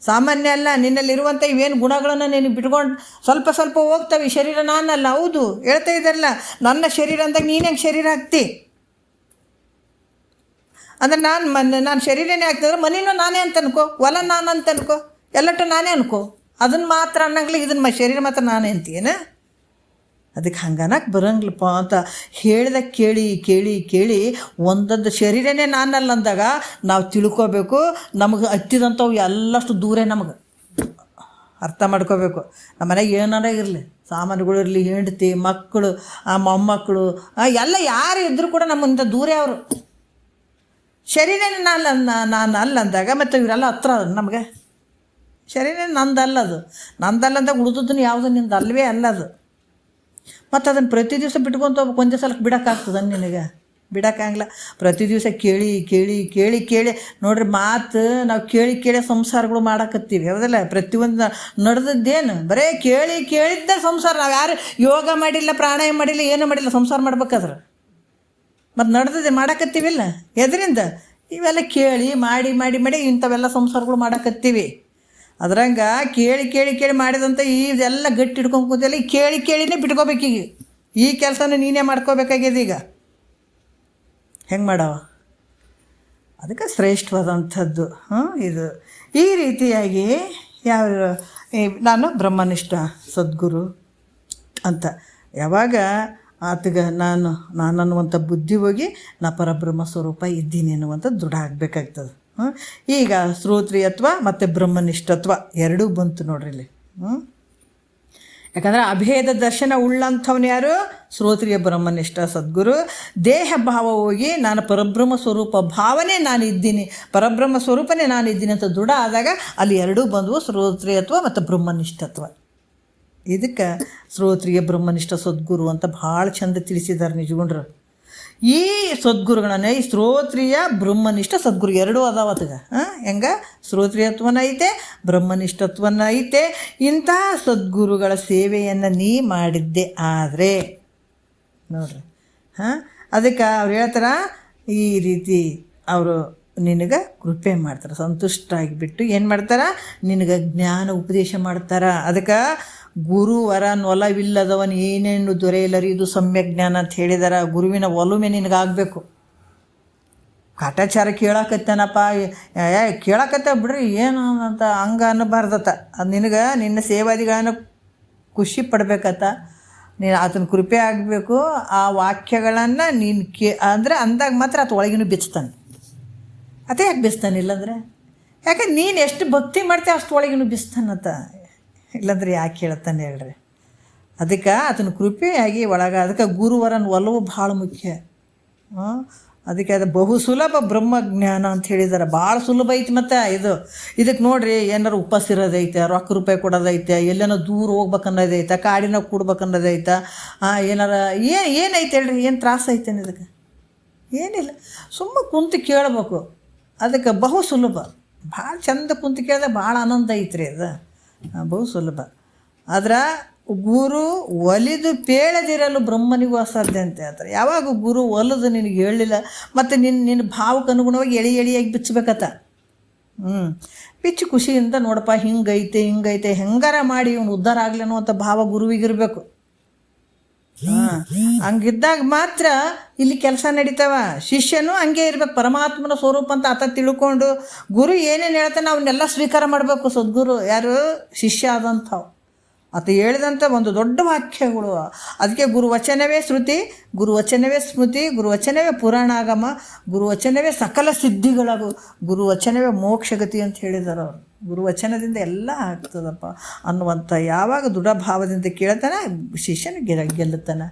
ಸಾಮಾನ್ಯ ಅಲ್ಲ. ನಿನ್ನಲ್ಲಿರುವಂಥ ಇವೇನು ಗುಣಗಳನ್ನು ನೀನು ಬಿಟ್ಕೊಂಡು ಸ್ವಲ್ಪ ಹೋಗ್ತವೆ. ಶರೀರ ನಾನಲ್ಲ, ಹೌದು ಹೇಳ್ತಾ ಇದ್ದಾರಲ್ಲ, ನನ್ನ ಶರೀರ ಅಂದಾಗ ನೀನು ಹೆಂಗೆ ಶರೀರ ಆಗ್ತಿ ಅಂದರೆ ನಾನು ಶರೀರನೇ ಆಗ್ತದ್ರೆ ಮನೇನೂ ನಾನೇ ಅಂತ ಅನ್ಕೋ, ಹೊಲ ನಾನು ಅಂತ ಅನ್ಕೋ, ಎಲ್ಲಟ್ಟು ನಾನೇ ಅನ್ಕೋ. ಅದನ್ನು ಮಾತ್ರ ಅನ್ನಂಗಿಲ್ಲ, ಇದನ್ನು ಶರೀರ ಮಾತ್ರ ನಾನೇ ಅಂತೀನ. ಅದಕ್ಕೆ ಹಂಗನಕ್ಕೆ ಬರಂಗಿಲ್ಲಪ್ಪ ಅಂತ ಹೇಳಿದ ಕೇಳಿ ಒಂದೊಂದು ಶರೀರನೇ ನಾನಲ್ಲ ಅಂದಾಗ ನಾವು ತಿಳ್ಕೋಬೇಕು. ನಮಗೆ ಹತ್ತಿದಂಥವು ಎಲ್ಲಷ್ಟು ದೂರ ನಮಗೆ ಅರ್ಥ ಮಾಡ್ಕೋಬೇಕು. ನಮ್ಮ ಮನೆಗೆ ಏನಾರ ಇರಲಿ, ಸಾಮಾನುಗಳು ಇರಲಿ, ಹೆಂಡತಿ ಮಕ್ಕಳು ಮೊಮ್ಮಕ್ಕಳು ಎಲ್ಲ ಯಾರು ಇದ್ದರೂ ಕೂಡ ನಮ್ಮಿಂದ ದೂರ ಅವರು. ಶರೀರನೇ ನಾನು ಅಲ್ಲ ಅಂದಾಗ ಮತ್ತು ಇವರೆಲ್ಲ ಹತ್ರ ನಮಗೆ ಶರೀರ ನಂದಲ್ಲ. ಅದು ನಂದಲ್ಲ ಅಂದಾಗ ಉಳಿದದನ್ನು ಯಾವುದು ನಿಂದು ಅಲ್ಲವೇ ಅಲ್ಲ ಅದು. ಮತ್ತು ಅದನ್ನು ಪ್ರತಿ ದಿವಸ ಬಿಟ್ಕೊತ ಹೋಗ್ಬೇಕು. ಒಂದೇ ಸಲಕ್ಕೆ ಬಿಡೋಕ್ಕಾಗ್ತದೆ ನಿನಗೆ? ಬಿಡೋಕ್ಕಾಗಲ್ಲ. ಪ್ರತಿ ದಿವಸ ಕೇಳಿ ನೋಡ್ರಿ, ಮಾತು ನಾವು ಕೇಳಿ ಸಂಸಾರಗಳು ಮಾಡಕತ್ತೀವಿ, ಹೌದಲ್ಲ? ಪ್ರತಿಯೊಂದು ನಡೆದದ್ದೇನು ಬರೀ ಕೇಳಿದ್ದೇ ಸಂಸಾರ. ನಾವು ಯಾರು ಯೋಗ ಮಾಡಿಲ್ಲ, ಪ್ರಾಣಾಯಾಮ ಮಾಡಿಲ್ಲ, ಏನೂ ಮಾಡಿಲ್ಲ, ಸಂಸಾರ ಮಾಡ್ಬೇಕಾದ್ರೆ ಮತ್ತು ನಡೆದದೆ ಮಾಡಕತ್ತೀವಿಲ್ಲ. ಎದರಿಂದ? ಇವೆಲ್ಲ ಕೇಳಿ ಮಾಡಿ ಇಂಥವೆಲ್ಲ ಸಂಸಾರಗಳು ಮಾಡಕತ್ತೀವಿ. ಅದ್ರಂಗೆ ಕೇಳಿ ಮಾಡಿದಂಥ ಇದೆಲ್ಲ ಗಟ್ಟಿ ಹಿಡ್ಕೊಂಡು ಕೂತಿಲ್ಲ. ಈ ಕೇಳಿನೇ ಬಿಟ್ಕೋಬೇಕೀಗ. ಈ ಕೆಲಸನ ನೀನೇ ಮಾಡ್ಕೋಬೇಕಾಗ್ಯದ. ಈಗ ಹೆಂಗೆ ಮಾಡವ? ಅದಕ್ಕೆ ಶ್ರೇಷ್ಠವಾದಂಥದ್ದು ಇದು. ಈ ರೀತಿಯಾಗಿ ನಾನು ಬ್ರಹ್ಮನಿಷ್ಠ ಸದ್ಗುರು ಅಂತ ಯಾವಾಗ ಆತಗೆ ನಾನು ಅನ್ನುವಂಥ ಬುದ್ಧಿ ಹೋಗಿ ನಾ ಪರಬ್ರಹ್ಮ ಸ್ವರೂಪ ಇದ್ದೀನಿ ಅನ್ನುವಂಥ ದೃಢ ಆಗಬೇಕಾಗ್ತದೆ. ಈಗ ಶ್ರೋತ್ರಿಯತ್ವ ಮತ್ತು ಬ್ರಹ್ಮನಿಷ್ಠತ್ವ ಎರಡೂ ಬಂತು ನೋಡ್ರಿ ಇಲ್ಲಿ. ಯಾಕಂದರೆ ಅಭೇದ ದರ್ಶನ ಉಳ್ಳಂಥವ್ನು ಯಾರು? ಶ್ರೋತ್ರಿಯ ಬ್ರಹ್ಮನಿಷ್ಠ ಸದ್ಗುರು. ದೇಹ ಭಾವ ಹೋಗಿ ನಾನು ಪರಬ್ರಹ್ಮ ಸ್ವರೂಪ ಭಾವನೆ ನಾನಿದ್ದೀನಿ, ಪರಬ್ರಹ್ಮ ಸ್ವರೂಪನೇ ನಾನಿದ್ದೀನಿ ಅಂತ ದೃಢ ಆದಾಗ ಅಲ್ಲಿ ಎರಡೂ ಬಂದವು, ಶ್ರೋತ್ರಿಯತ್ವ ಮತ್ತು ಬ್ರಹ್ಮನಿಷ್ಠತ್ವ. ಇದಕ್ಕೆ ಶ್ರೋತ್ರಿಯ ಬ್ರಹ್ಮನಿಷ್ಠ ಸದ್ಗುರು ಅಂತ ಭಾಳ ಚಂದ ತಿಳಿಸಿದ್ದಾರೆ ನಿಜಗುಂಡ್ರು. ಈ ಸದ್ಗುರುಗಳನ್ನ ಈ ಶ್ರೋತ್ರಿಯ ಬ್ರಹ್ಮನಿಷ್ಠ ಸದ್ಗುರು ಎರಡೂ ಅದಾವತ್ಗ. ಹೆಂಗೆ? ಶ್ರೋತ್ರಿಯತ್ವನ ಐತೆ, ಬ್ರಹ್ಮನಿಷ್ಠತ್ವನ ಐತೆ. ಇಂತಹ ಸದ್ಗುರುಗಳ ಸೇವೆಯನ್ನು ನೀ ಮಾಡಿದ್ದೆ ಆದರೆ ನೋಡ್ರಿ, ಅದಕ್ಕೆ ಅವ್ರು ಹೇಳ್ತಾರೆ, ಈ ರೀತಿ ಅವರು ನಿನಗೆ ಕೃಪೆ ಮಾಡ್ತಾರೆ, ಸಂತುಷ್ಟಾಗಿಬಿಟ್ಟು ಏನು ಮಾಡ್ತಾರೆ, ನಿನಗೆ ಜ್ಞಾನ ಉಪದೇಶ ಮಾಡ್ತಾರೆ. ಅದಕ್ಕೆ ಗುರುವರ ಒಲವಿಲ್ಲದವನು ಏನೇನು ದೊರೆಯಲರಿದು ಸಮ್ಯಕ್ ಜ್ಞಾನ ಅಂತ ಹೇಳಿದಾರ. ಗುರುವಿನ ಒಲುಮೆ ನಿನಗಾಗಬೇಕು. ಕಾಟಾಚಾರ ಕೇಳಕತ್ತೇನಪ್ಪ, ಕೇಳಕತ್ತ ಬಿಡ್ರಿ ಏನು ಅಂತ ಹಂಗೆ ಅನ್ನಬಾರ್ದತ್ತ. ಅದು ನಿನಗೆ ನಿನ್ನ ಸೇವಾದಿಗಳನ್ನು ಖುಷಿ ಪಡ್ಬೇಕತ್ತ. ನೀನು ಆತನ ಕೃಪೆ ಆಗಬೇಕು. ಆ ವಾಕ್ಯಗಳನ್ನು ನೀನು ಅಂದರೆ ಅಂದಾಗ ಮಾತ್ರ ಆತ ಒಳಗಿನೂ ಬಿಚ್ತಾನೆ. ಅದೇ ಯಾಕೆ ಬಿಸ್ತಾನೆ? ಇಲ್ಲಾಂದರೆ ಯಾಕೆ ನೀನು ಎಷ್ಟು ಭಕ್ತಿ ಮಾಡ್ತೇವೆ ಅಷ್ಟು ಒಳಗಿನೂ ಬಿಸ್ತಾನತ್ತ. ಇಲ್ಲಾಂದ್ರೆ ಯಾಕೆ ಹೇಳ್ತಾನೆ ಹೇಳ್ರಿ? ಅದಕ್ಕೆ ಆತನ ಕೃಪೆಯಾಗಿ ಅದಕ್ಕೆ ಗುರುವರನ ಒಲವು ಭಾಳ ಮುಖ್ಯ. ಅದಕ್ಕೆ ಅದು ಬಹು ಸುಲಭ ಬ್ರಹ್ಮಜ್ಞಾನ ಅಂತ ಹೇಳಿದ್ದಾರೆ. ಭಾಳ ಸುಲಭ ಐತಿ. ಮತ್ತು ಇದಕ್ಕೆ ನೋಡ್ರಿ, ಏನಾರು ಉಪವಾಸ ಇರೋದೈತೆ, ರೊಕ್ಕ ರೂಪಾಯಿ ಕೊಡೋದೈತೆ, ಎಲ್ಲೇನೋ ದೂರ ಹೋಗ್ಬೇಕನ್ನೋದೈತೆ, ಕಾಡಿನಾಗ ಕೂಡ್ಬೇಕನ್ನೋದೈತೆ, ಏನಾರ ಏನೈತೆ ಹೇಳ್ರಿ? ಏನು ತ್ರಾಸ ಐತೇನೆ ಇದಕ್ಕೆ? ಏನಿಲ್ಲ, ಸುಮ್ಮ ಕುಂತು ಕೇಳಬೇಕು. ಅದಕ್ಕೆ ಬಹು ಸುಲಭ, ಭಾಳ ಚಂದ ಕುಂತು ಕೇಳಿದ್ರೆ ಭಾಳ ಆನಂದ ಐತ್ರಿ. ಅದು ಬಹು ಸುಲಭ. ಆದ್ರೆ ಗುರು ಒಲಿದು ಪೇಳದಿರಲು ಬ್ರಹ್ಮನಿಗೂ ಅಸಾಧ್ಯ ಅಂತ ಹೇಳ್ತಾರೆ. ಯಾವಾಗ ಗುರು ಒಲಿದು ನಿನಗೆ ಹೇಳಲಿಲ್ಲ, ಮತ್ತು ನಿನ್ನ ಭಾವಕ್ಕೆ ಅನುಗುಣವಾಗಿ ಎಳಿಯಾಗಿ ಬಿಚ್ಚಬೇಕತ್ತ. ಬಿಚ್ಚು ಖುಷಿಯಿಂದ ನೋಡಪ್ಪ ಹಿಂಗೈತೆ ಹೆಂಗಾರ ಮಾಡಿ ಇವನು ಉದ್ಧಾರ ಆಗಲಿ ಅನ್ನುವಂಥ ಭಾವ ಗುರುವಿಗಿರಬೇಕು. ಹಂಗಿದ್ದಾಗ ಮಾತ್ರ ಇಲ್ಲಿ ಕೆಲಸ ನಡೀತಾವ. ಶಿಷ್ಯನೂ ಹಂಗೆ ಇರ್ಬೇಕು, ಪರಮಾತ್ಮನ ಸ್ವರೂಪ ಅಂತ ಆತ ತಿಳ್ಕೊಂಡು ಗುರು ಏನೇನು ಹೇಳ್ತಾನೆ ಅವನ್ನೆಲ್ಲ ಸ್ವೀಕಾರ ಮಾಡಬೇಕು. ಸದ್ಗುರು ಯಾರು? ಶಿಷ್ಯ ಆದಂಥವು. ಆತ ಹೇಳಿದಂಥ ಒಂದು ದೊಡ್ಡ ವಾಕ್ಯಗಳು. ಅದಕ್ಕೆ ಗುರುವಚನವೇ ಶ್ರುತಿ, ಗುರುವಚನವೇ ಸ್ಮೃತಿ, ಗುರುವಚನವೇ ಪುರಾಣಾಗಮ, ಗುರುವಚನವೇ ಸಕಲ ಸಿದ್ಧಿಗಳಾಗು, ಗುರುವಚನವೇ ಮೋಕ್ಷಗತಿ ಅಂತ ಹೇಳಿದ್ದಾರೆ ಅವರು. ಗುರುವಚನದಿಂದ ಎಲ್ಲ ಆಗ್ತದಪ್ಪ ಅನ್ನುವಂಥ ಯಾವಾಗ ದೃಢಭಾವದಿಂದ ಕೇಳ್ತಾನೆ ಶಿಷ್ಯನ ಗೆಲ್ಲುತ್ತಾನೆ.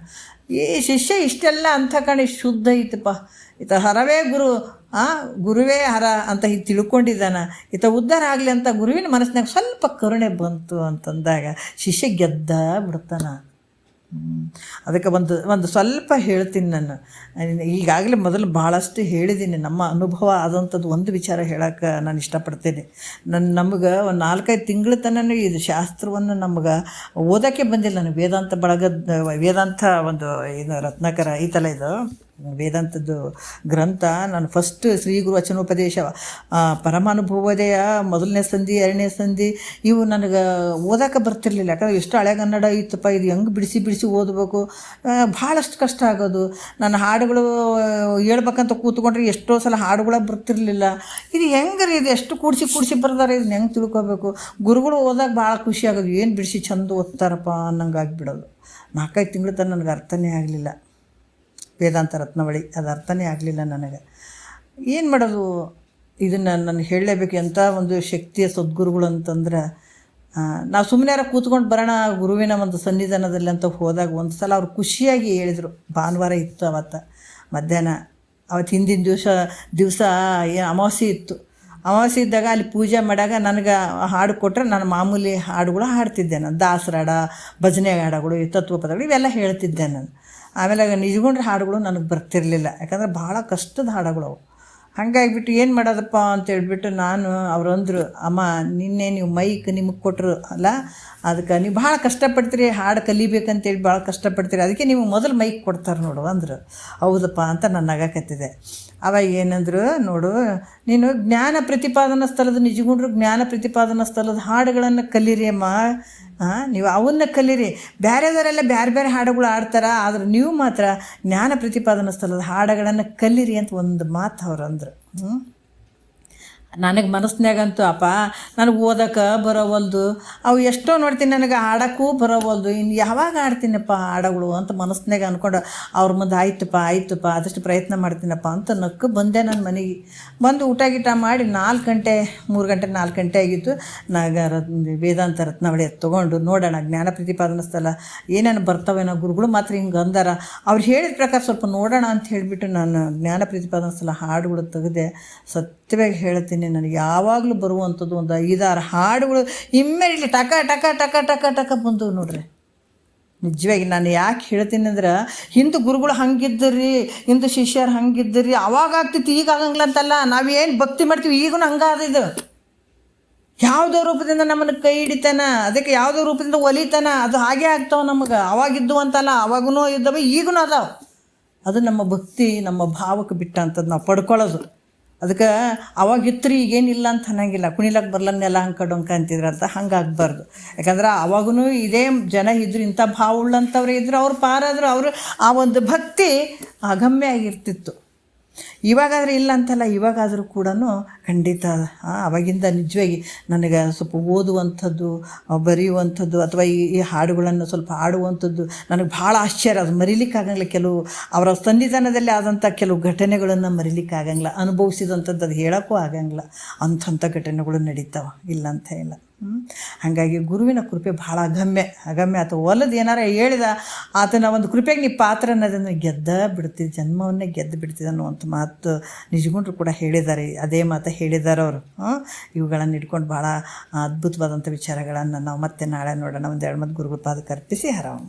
ಈ ಶಿಷ್ಯ ಇಷ್ಟೆಲ್ಲ ಅಂಥ ಕಣೆ ಶುದ್ಧ ಐತಪ್ಪ, ಈತ ಹರವೇ ಗುರು, ಗುರುವೇ ಹರ ಅಂತ ಹೀಗೆ ತಿಳ್ಕೊಂಡಿದ್ದಾನೆ, ಈತ ಉದ್ಧಾರ ಆಗಲಿ ಅಂತ ಗುರುವಿನ ಮನಸ್ಸಿನಾಗ ಸ್ವಲ್ಪ ಕರುಣೆ ಬಂತು ಅಂತಂದಾಗ ಶಿಷ್ಯ ಗೆದ್ದ ಬಿಡ್ತಾನೆ. ಅದಕ್ಕೆ ಒಂದು ಸ್ವಲ್ಪ ಹೇಳ್ತೀನಿ ನಾನು. ಈಗಾಗಲೇ ಮೊದಲು ಭಾಳಷ್ಟು ಹೇಳಿದ್ದೀನಿ, ನಮ್ಮ ಅನುಭವ ಆದಂಥದ್ದು ಒಂದು ವಿಚಾರ ಹೇಳೋಕ್ಕೆ ನಾನು ಇಷ್ಟಪಡ್ತೀನಿ. ನಮಗೆ ಒಂದು 4-5 ತಿಂಗಳ ತನಕ ಇದು ಶಾಸ್ತ್ರವನ್ನು ನಮ್ಗೆ ಓದೋಕ್ಕೆ ಬಂದಿಲ್ಲ. ನನಗೆ ವೇದಾಂತ ಒಂದು ಇದು ರತ್ನಾಕರ ಐತಲ್ಲ, ಇದು ವೇದಾಂತದ್ದು ಗ್ರಂಥ. ನಾನು ಫಸ್ಟ್ ಶ್ರೀ ಗುರು ವಚನೋಪದೇಶ, ಪರಮಾನುಭವೋದಯ 1ನೇ ಸಂಧಿ 2ನೇ ಸಂಧಿ ಇವು ನನಗೆ ಓದೋಕೆ ಬರ್ತಿರ್ಲಿಲ್ಲ. ಯಾಕಂದ್ರೆ ಎಷ್ಟು ಹಳೆಗನ್ನಡ ಇತ್ತಪ್ಪ, ಇದು ಹೆಂಗೆ ಬಿಡಿಸಿ ಓದಬೇಕು, ಭಾಳಷ್ಟು ಕಷ್ಟ ಆಗೋದು. ನನ್ನ ಹಾಡುಗಳು ಹೇಳ್ಬೇಕಂತ ಕೂತ್ಕೊಂಡ್ರೆ ಎಷ್ಟೋ ಸಲ ಹಾಡುಗಳ ಬರ್ತಿರ್ಲಿಲ್ಲ. ಇದು ಹೆಂಗೆ ರೀ, ಇದು ಎಷ್ಟು ಕೂಡಿಸಿ ಬರ್ತಾರೆ, ಇದನ್ನ ಹೆಂಗೆ ತಿಳ್ಕೊಬೇಕು. ಗುರುಗಳು ಓದಾಗ ಭಾಳ ಖುಷಿ ಆಗೋದು, ಏನು ಬಿಡಿಸಿ ಚಂದ ಓದ್ತಾರಪ್ಪ ಅನ್ನಂಗೆ ಆಗಿಬಿಡೋದು. 4-5 ತಿಂಗಳ ತನಕ ನನಗೆ ಅರ್ಥನೇ ಆಗಲಿಲ್ಲ ವೇದಾಂತ ರತ್ನಾವಳಿ, ಅದು ಅರ್ಥನೇ ಆಗಲಿಲ್ಲ ನನಗೆ. ಏನು ಮಾಡೋದು, ಇದನ್ನು ನಾನು ಹೇಳಲೇಬೇಕು. ಎಂಥ ಒಂದು ಶಕ್ತಿಯ ಸದ್ಗುರುಗಳು ಅಂತಂದ್ರೆ, ನಾವು ಸುಮ್ಮನೆ ಕೂತ್ಕೊಂಡು ಬರೋಣ ಗುರುವಿನ ಒಂದು ಸನ್ನಿಧಾನದಲ್ಲಿ ಅಂತ ಹೋದಾಗ ಒಂದು ಸಲ ಅವ್ರು ಖುಷಿಯಾಗಿ ಹೇಳಿದರು. ಭಾನುವಾರ ಇತ್ತು ಅವತ್ತು ಮಧ್ಯಾಹ್ನ, ಅವತ್ತು ಹಿಂದಿನ ದಿವಸ ಅಮಾವಾಸ್ಯೆ ಇತ್ತು. ಅಮಾವಾಸ್ಯೆ ಇದ್ದಾಗ ಅಲ್ಲಿ ಪೂಜೆ ಮಾಡಾಗ ನನಗೆ ಹಾಡು ಕೊಟ್ಟರೆ ನಾನು ಮಾಮೂಲಿ ಹಾಡುಗಳು ಹಾಡ್ತಿದ್ದೆ. ನಾನು ದಾಸರಾಡ, ಭಜನೆ ಹಾಡುಗಳು, ತತ್ವಪದಗಳು ಇವೆಲ್ಲ ಹೇಳ್ತಿದ್ದೆ ನಾನು. ಆಮೇಲೆ ನಿಜಗೊಂಡ್ರೆ ಹಾಡುಗಳು ನನಗೆ ಬರ್ತಿರಲಿಲ್ಲ, ಯಾಕಂದರೆ ಭಾಳ ಕಷ್ಟದ ಹಾಡುಗಳು ಅವು. ಹಾಗಾಗಿಬಿಟ್ಟು ಏನು ಮಾಡೋದಪ್ಪ ಅಂತೇಳ್ಬಿಟ್ಟು ಅವರಂದರು, ಅಮ್ಮ ನಿನ್ನೆ ನೀವು ಮೈಕ್ ನಿಮಗೆ ಕೊಟ್ಟರು ಅಲ್ಲ, ಅದಕ್ಕೆ ನೀವು ಭಾಳ ಕಷ್ಟಪಡ್ತೀರಿ, ಹಾಡು ಕಲಿಬೇಕಂತೇಳಿ ಭಾಳ ಕಷ್ಟಪಡ್ತೀರಿ, ಅದಕ್ಕೆ ನೀವು ಮೊದಲು ಮೈಕ್ ಕೊಡ್ತಾರೆ ನೋಡು ಅಂದರು. ಹೌದಪ್ಪ ಅಂತ ನಾನು ನಗಾಕತ್ತಿದ್ದೆ. ಅವಾಗ ಏನಂದ್ರು, ನೋಡು ನೀನು ಜ್ಞಾನ ಪ್ರತಿಪಾದನಾ ಸ್ಥಳದ ನಿಜಗೊಂಡ್ರು ಜ್ಞಾನ ಪ್ರತಿಪಾದನಾ ಸ್ಥಳದ ಹಾಡುಗಳನ್ನು ಕಲೀರಿ ಅಮ್ಮ, ನೀವು ಅವನ್ನ ಕಲೀರಿ. ಬೇರೆದವರೆಲ್ಲ ಬೇರೆ ಹಾಡುಗಳು ಆಡ್ತಾರೆ, ಆದ್ರೆ ನೀವು ಮಾತ್ರ ಜ್ಞಾನ ಪ್ರತಿಪಾದನಾ ಸ್ಥಳದ ಹಾಡುಗಳನ್ನು ಕಲೀರಿ ಅಂತ ಒಂದು ಮಾತು ಅವ್ರು ಅಂದರು. ನನಗೆ ಮನಸ್ಸಿನಾಗಂತೂ ಅಪ್ಪ ನನಗೆ ಓದೋಕೆ ಬರೋವಲ್ದು, ಅವು ಎಷ್ಟೋ ನೋಡ್ತೀನಿ ನನಗೆ ಹಾಡೋಕ್ಕೂ ಬರೋವಲ್ದು, ಇನ್ನು ಯಾವಾಗ ಆಡ್ತೀನಪ್ಪ ಹಾಡುಗಳು ಅಂತ ಮನಸ್ಸಿನಾಗ ಅಂದ್ಕೊಂಡು ಅವ್ರ ಮುಂದೆ ಆಯ್ತಪ್ಪ ಆದಷ್ಟು ಪ್ರಯತ್ನ ಮಾಡ್ತೀನಪ್ಪ ಅಂತ ನಕ್ಕು ಬಂದೆ. ನನ್ನ ಮನೆಗೆ ಬಂದು ಊಟ ಮಾಡಿ 4 ಗಂಟೆ 4 ಗಂಟೆ ಆಗಿತ್ತು. ವೇದಾಂತ ರತ್ನಾವಳಿ ತೊಗೊಂಡು ನೋಡೋಣ ಜ್ಞಾನ ಪ್ರತಿಪಾದನಾ ಸ್ಥಳ ಏನೇನು ಬರ್ತವೇನೋ, ಗುರುಗಳು ಮಾತ್ರ ಹಿಂಗೆ ಅಂದಾರ, ಅವ್ರು ಹೇಳಿದ ಪ್ರಕಾರ ಸ್ವಲ್ಪ ನೋಡೋಣ ಅಂತ ಹೇಳಿಬಿಟ್ಟು ನಾನು ಜ್ಞಾನ ಪ್ರತಿಪಾದನಾ ಸ್ಥಳ ಹಾಡುಗಳು ತೆಗೆದೆ. ಸತ್ಯವಾಗಿ ಹೇಳ್ತೀನಿ, ನನಗೆ ಯಾವಾಗಲೂ ಬರುವಂಥದ್ದು ಒಂದು 5-6 ಹಾಡುಗಳು ಇಮ್ಮಿಡಿಯೇಟ್ಲಿ ಟಕ ಟಕ ಟಕ ಟಕ ಟಕ ಬಂದವು ನೋಡ್ರಿ. ನಿಜವಾಗಿ ನಾನು ಯಾಕೆ ಹೇಳ್ತೀನಿ ಅಂದ್ರೆ, ಹಿಂದೆ ಗುರುಗಳು ಹಂಗಿದ್ದರಿ, ಹಿಂದೆ ಶಿಷ್ಯರು ಹಂಗಿದ್ದರಿ, ಅವಾಗ ಆಗ್ತಿತ್ತು ಈಗ ಆಗಂಗಿಲ್ಲ ಅಂತಲ್ಲ. ನಾವೇನು ಭಕ್ತಿ ಮಾಡ್ತೀವಿ ಈಗೂ ಹಂಗಾದಿದು. ಯಾವುದೋ ರೂಪದಿಂದ ನಮ್ಮನ್ನು ಕೈ ಹಿಡಿತಾನ, ಅದಕ್ಕೆ ಯಾವುದೋ ರೂಪದಿಂದ ಒಲಿತಾನ, ಅದು ಹಾಗೆ ಆಗ್ತಾವೆ ನಮಗೆ. ಅವಾಗಿದ್ದು ಅಂತಲ್ಲ, ಅವಾಗೂ ಇದ್ದಾವೆ ಈಗೂ ಅದಾವೆ. ಅದು ನಮ್ಮ ಭಕ್ತಿ, ನಮ್ಮ ಭಾವಕ್ಕೆ ಬಿಟ್ಟ ಅಂಥದ್ದು ನಾವು ಪಡ್ಕೊಳ್ಳೋದು. ಅದಕ್ಕೆ ಅವಾಗಿತ್ತು ಈಗೇನಿಲ್ಲ ಅಂತ ಅನ್ನಂಗಿಲ್ಲ. ಕುಣಿಲಕ್ಕೆ ಬರ್ಲನ್ನೆಲ್ಲ ಹಂಗೆ ಅಂತಿದ್ರಂತ ಹಂಗಾಗಬಾರ್ದು. ಯಾಕಂದ್ರೆ ಅವಾಗೂ ಇದೇ ಜನ ಇದ್ರು, ಇಂಥ ಭಾವ ಉಳ್ಳಂಥವ್ರು ಇದ್ರು, ಅವ್ರು ಪಾರಾದ್ರು, ಅವರು ಆ ಒಂದು ಭಕ್ತಿ ಅಗಮ್ಯ ಆಗಿರ್ತಿತ್ತು. ಇವಾಗಾದರೆ ಇಲ್ಲ ಅಂತಲ್ಲ, ಇವಾಗಾದರೂ ಕೂಡ ಖಂಡಿತ ಅವಾಗಿಂದ ನಿಜವಾಗಿ ನನಗೆ ಸ್ವಲ್ಪ ಓದುವಂಥದ್ದು, ಬರೆಯುವಂಥದ್ದು ಅಥವಾ ಈ ಹಾಡುಗಳನ್ನು ಸ್ವಲ್ಪ ಆಡುವಂಥದ್ದು ನನಗೆ ಭಾಳ ಆಶ್ಚರ್ಯ. ಅದು ಮರಿಲಿಕ್ಕಾಗಂಗಿಲ್ಲ. ಕೆಲವು ಅವರ ಸನ್ನಿಧಾನದಲ್ಲಿ ಆದಂಥ ಕೆಲವು ಘಟನೆಗಳನ್ನು ಮರಿಲಿಕ್ಕಾಗಂಗಿಲ್ಲ. ಅನುಭವಿಸಿದಂಥದ್ದು ಅದು ಹೇಳೋಕ್ಕೂ ಆಗಂಗಿಲ್ಲ. ಅಂಥ ಘಟನೆಗಳು ನಡೀತಾವೆ, ಇಲ್ಲ ಅಂತ ಇಲ್ಲ. ಹಾಗಾಗಿ ಗುರುವಿನ ಕೃಪೆ ಭಾಳ ಅಗಮ್ಯ ಅಥವಾ ಒಲದು ಏನಾರ ಹೇಳಿದ ಆತನ ಒಂದು ಕೃಪೆಗೆ ನೀವು ಪಾತ್ರ ಅನ್ನೋದನ್ನು ಗೆದ್ದ ಬಿಡ್ತಿದ್ದ, ಜನ್ಮವನ್ನೇ ಗೆದ್ದು ಬಿಡ್ತಿದ್ದ ಅನ್ನುವಂಥ ಮಾತು ನಿಜಗೊಂಡ್ರು ಕೂಡ ಹೇಳಿದ್ದಾರೆ. ಅದೇ ಮಾತು ಹೇಳಿದ್ದಾರೆ ಅವರು. ಇವುಗಳನ್ನು ಇಟ್ಕೊಂಡು ಭಾಳ ಅದ್ಭುತವಾದಂಥ ವಿಚಾರಗಳನ್ನು ನಾವು ಮತ್ತೆ ನಾಳೆ ನೋಡೋಣ. 1-2 ಗುರುಗಳ ಪಾದಕ್ಕೆ ಅರ್ಪಿಸಿ ಹರಂ.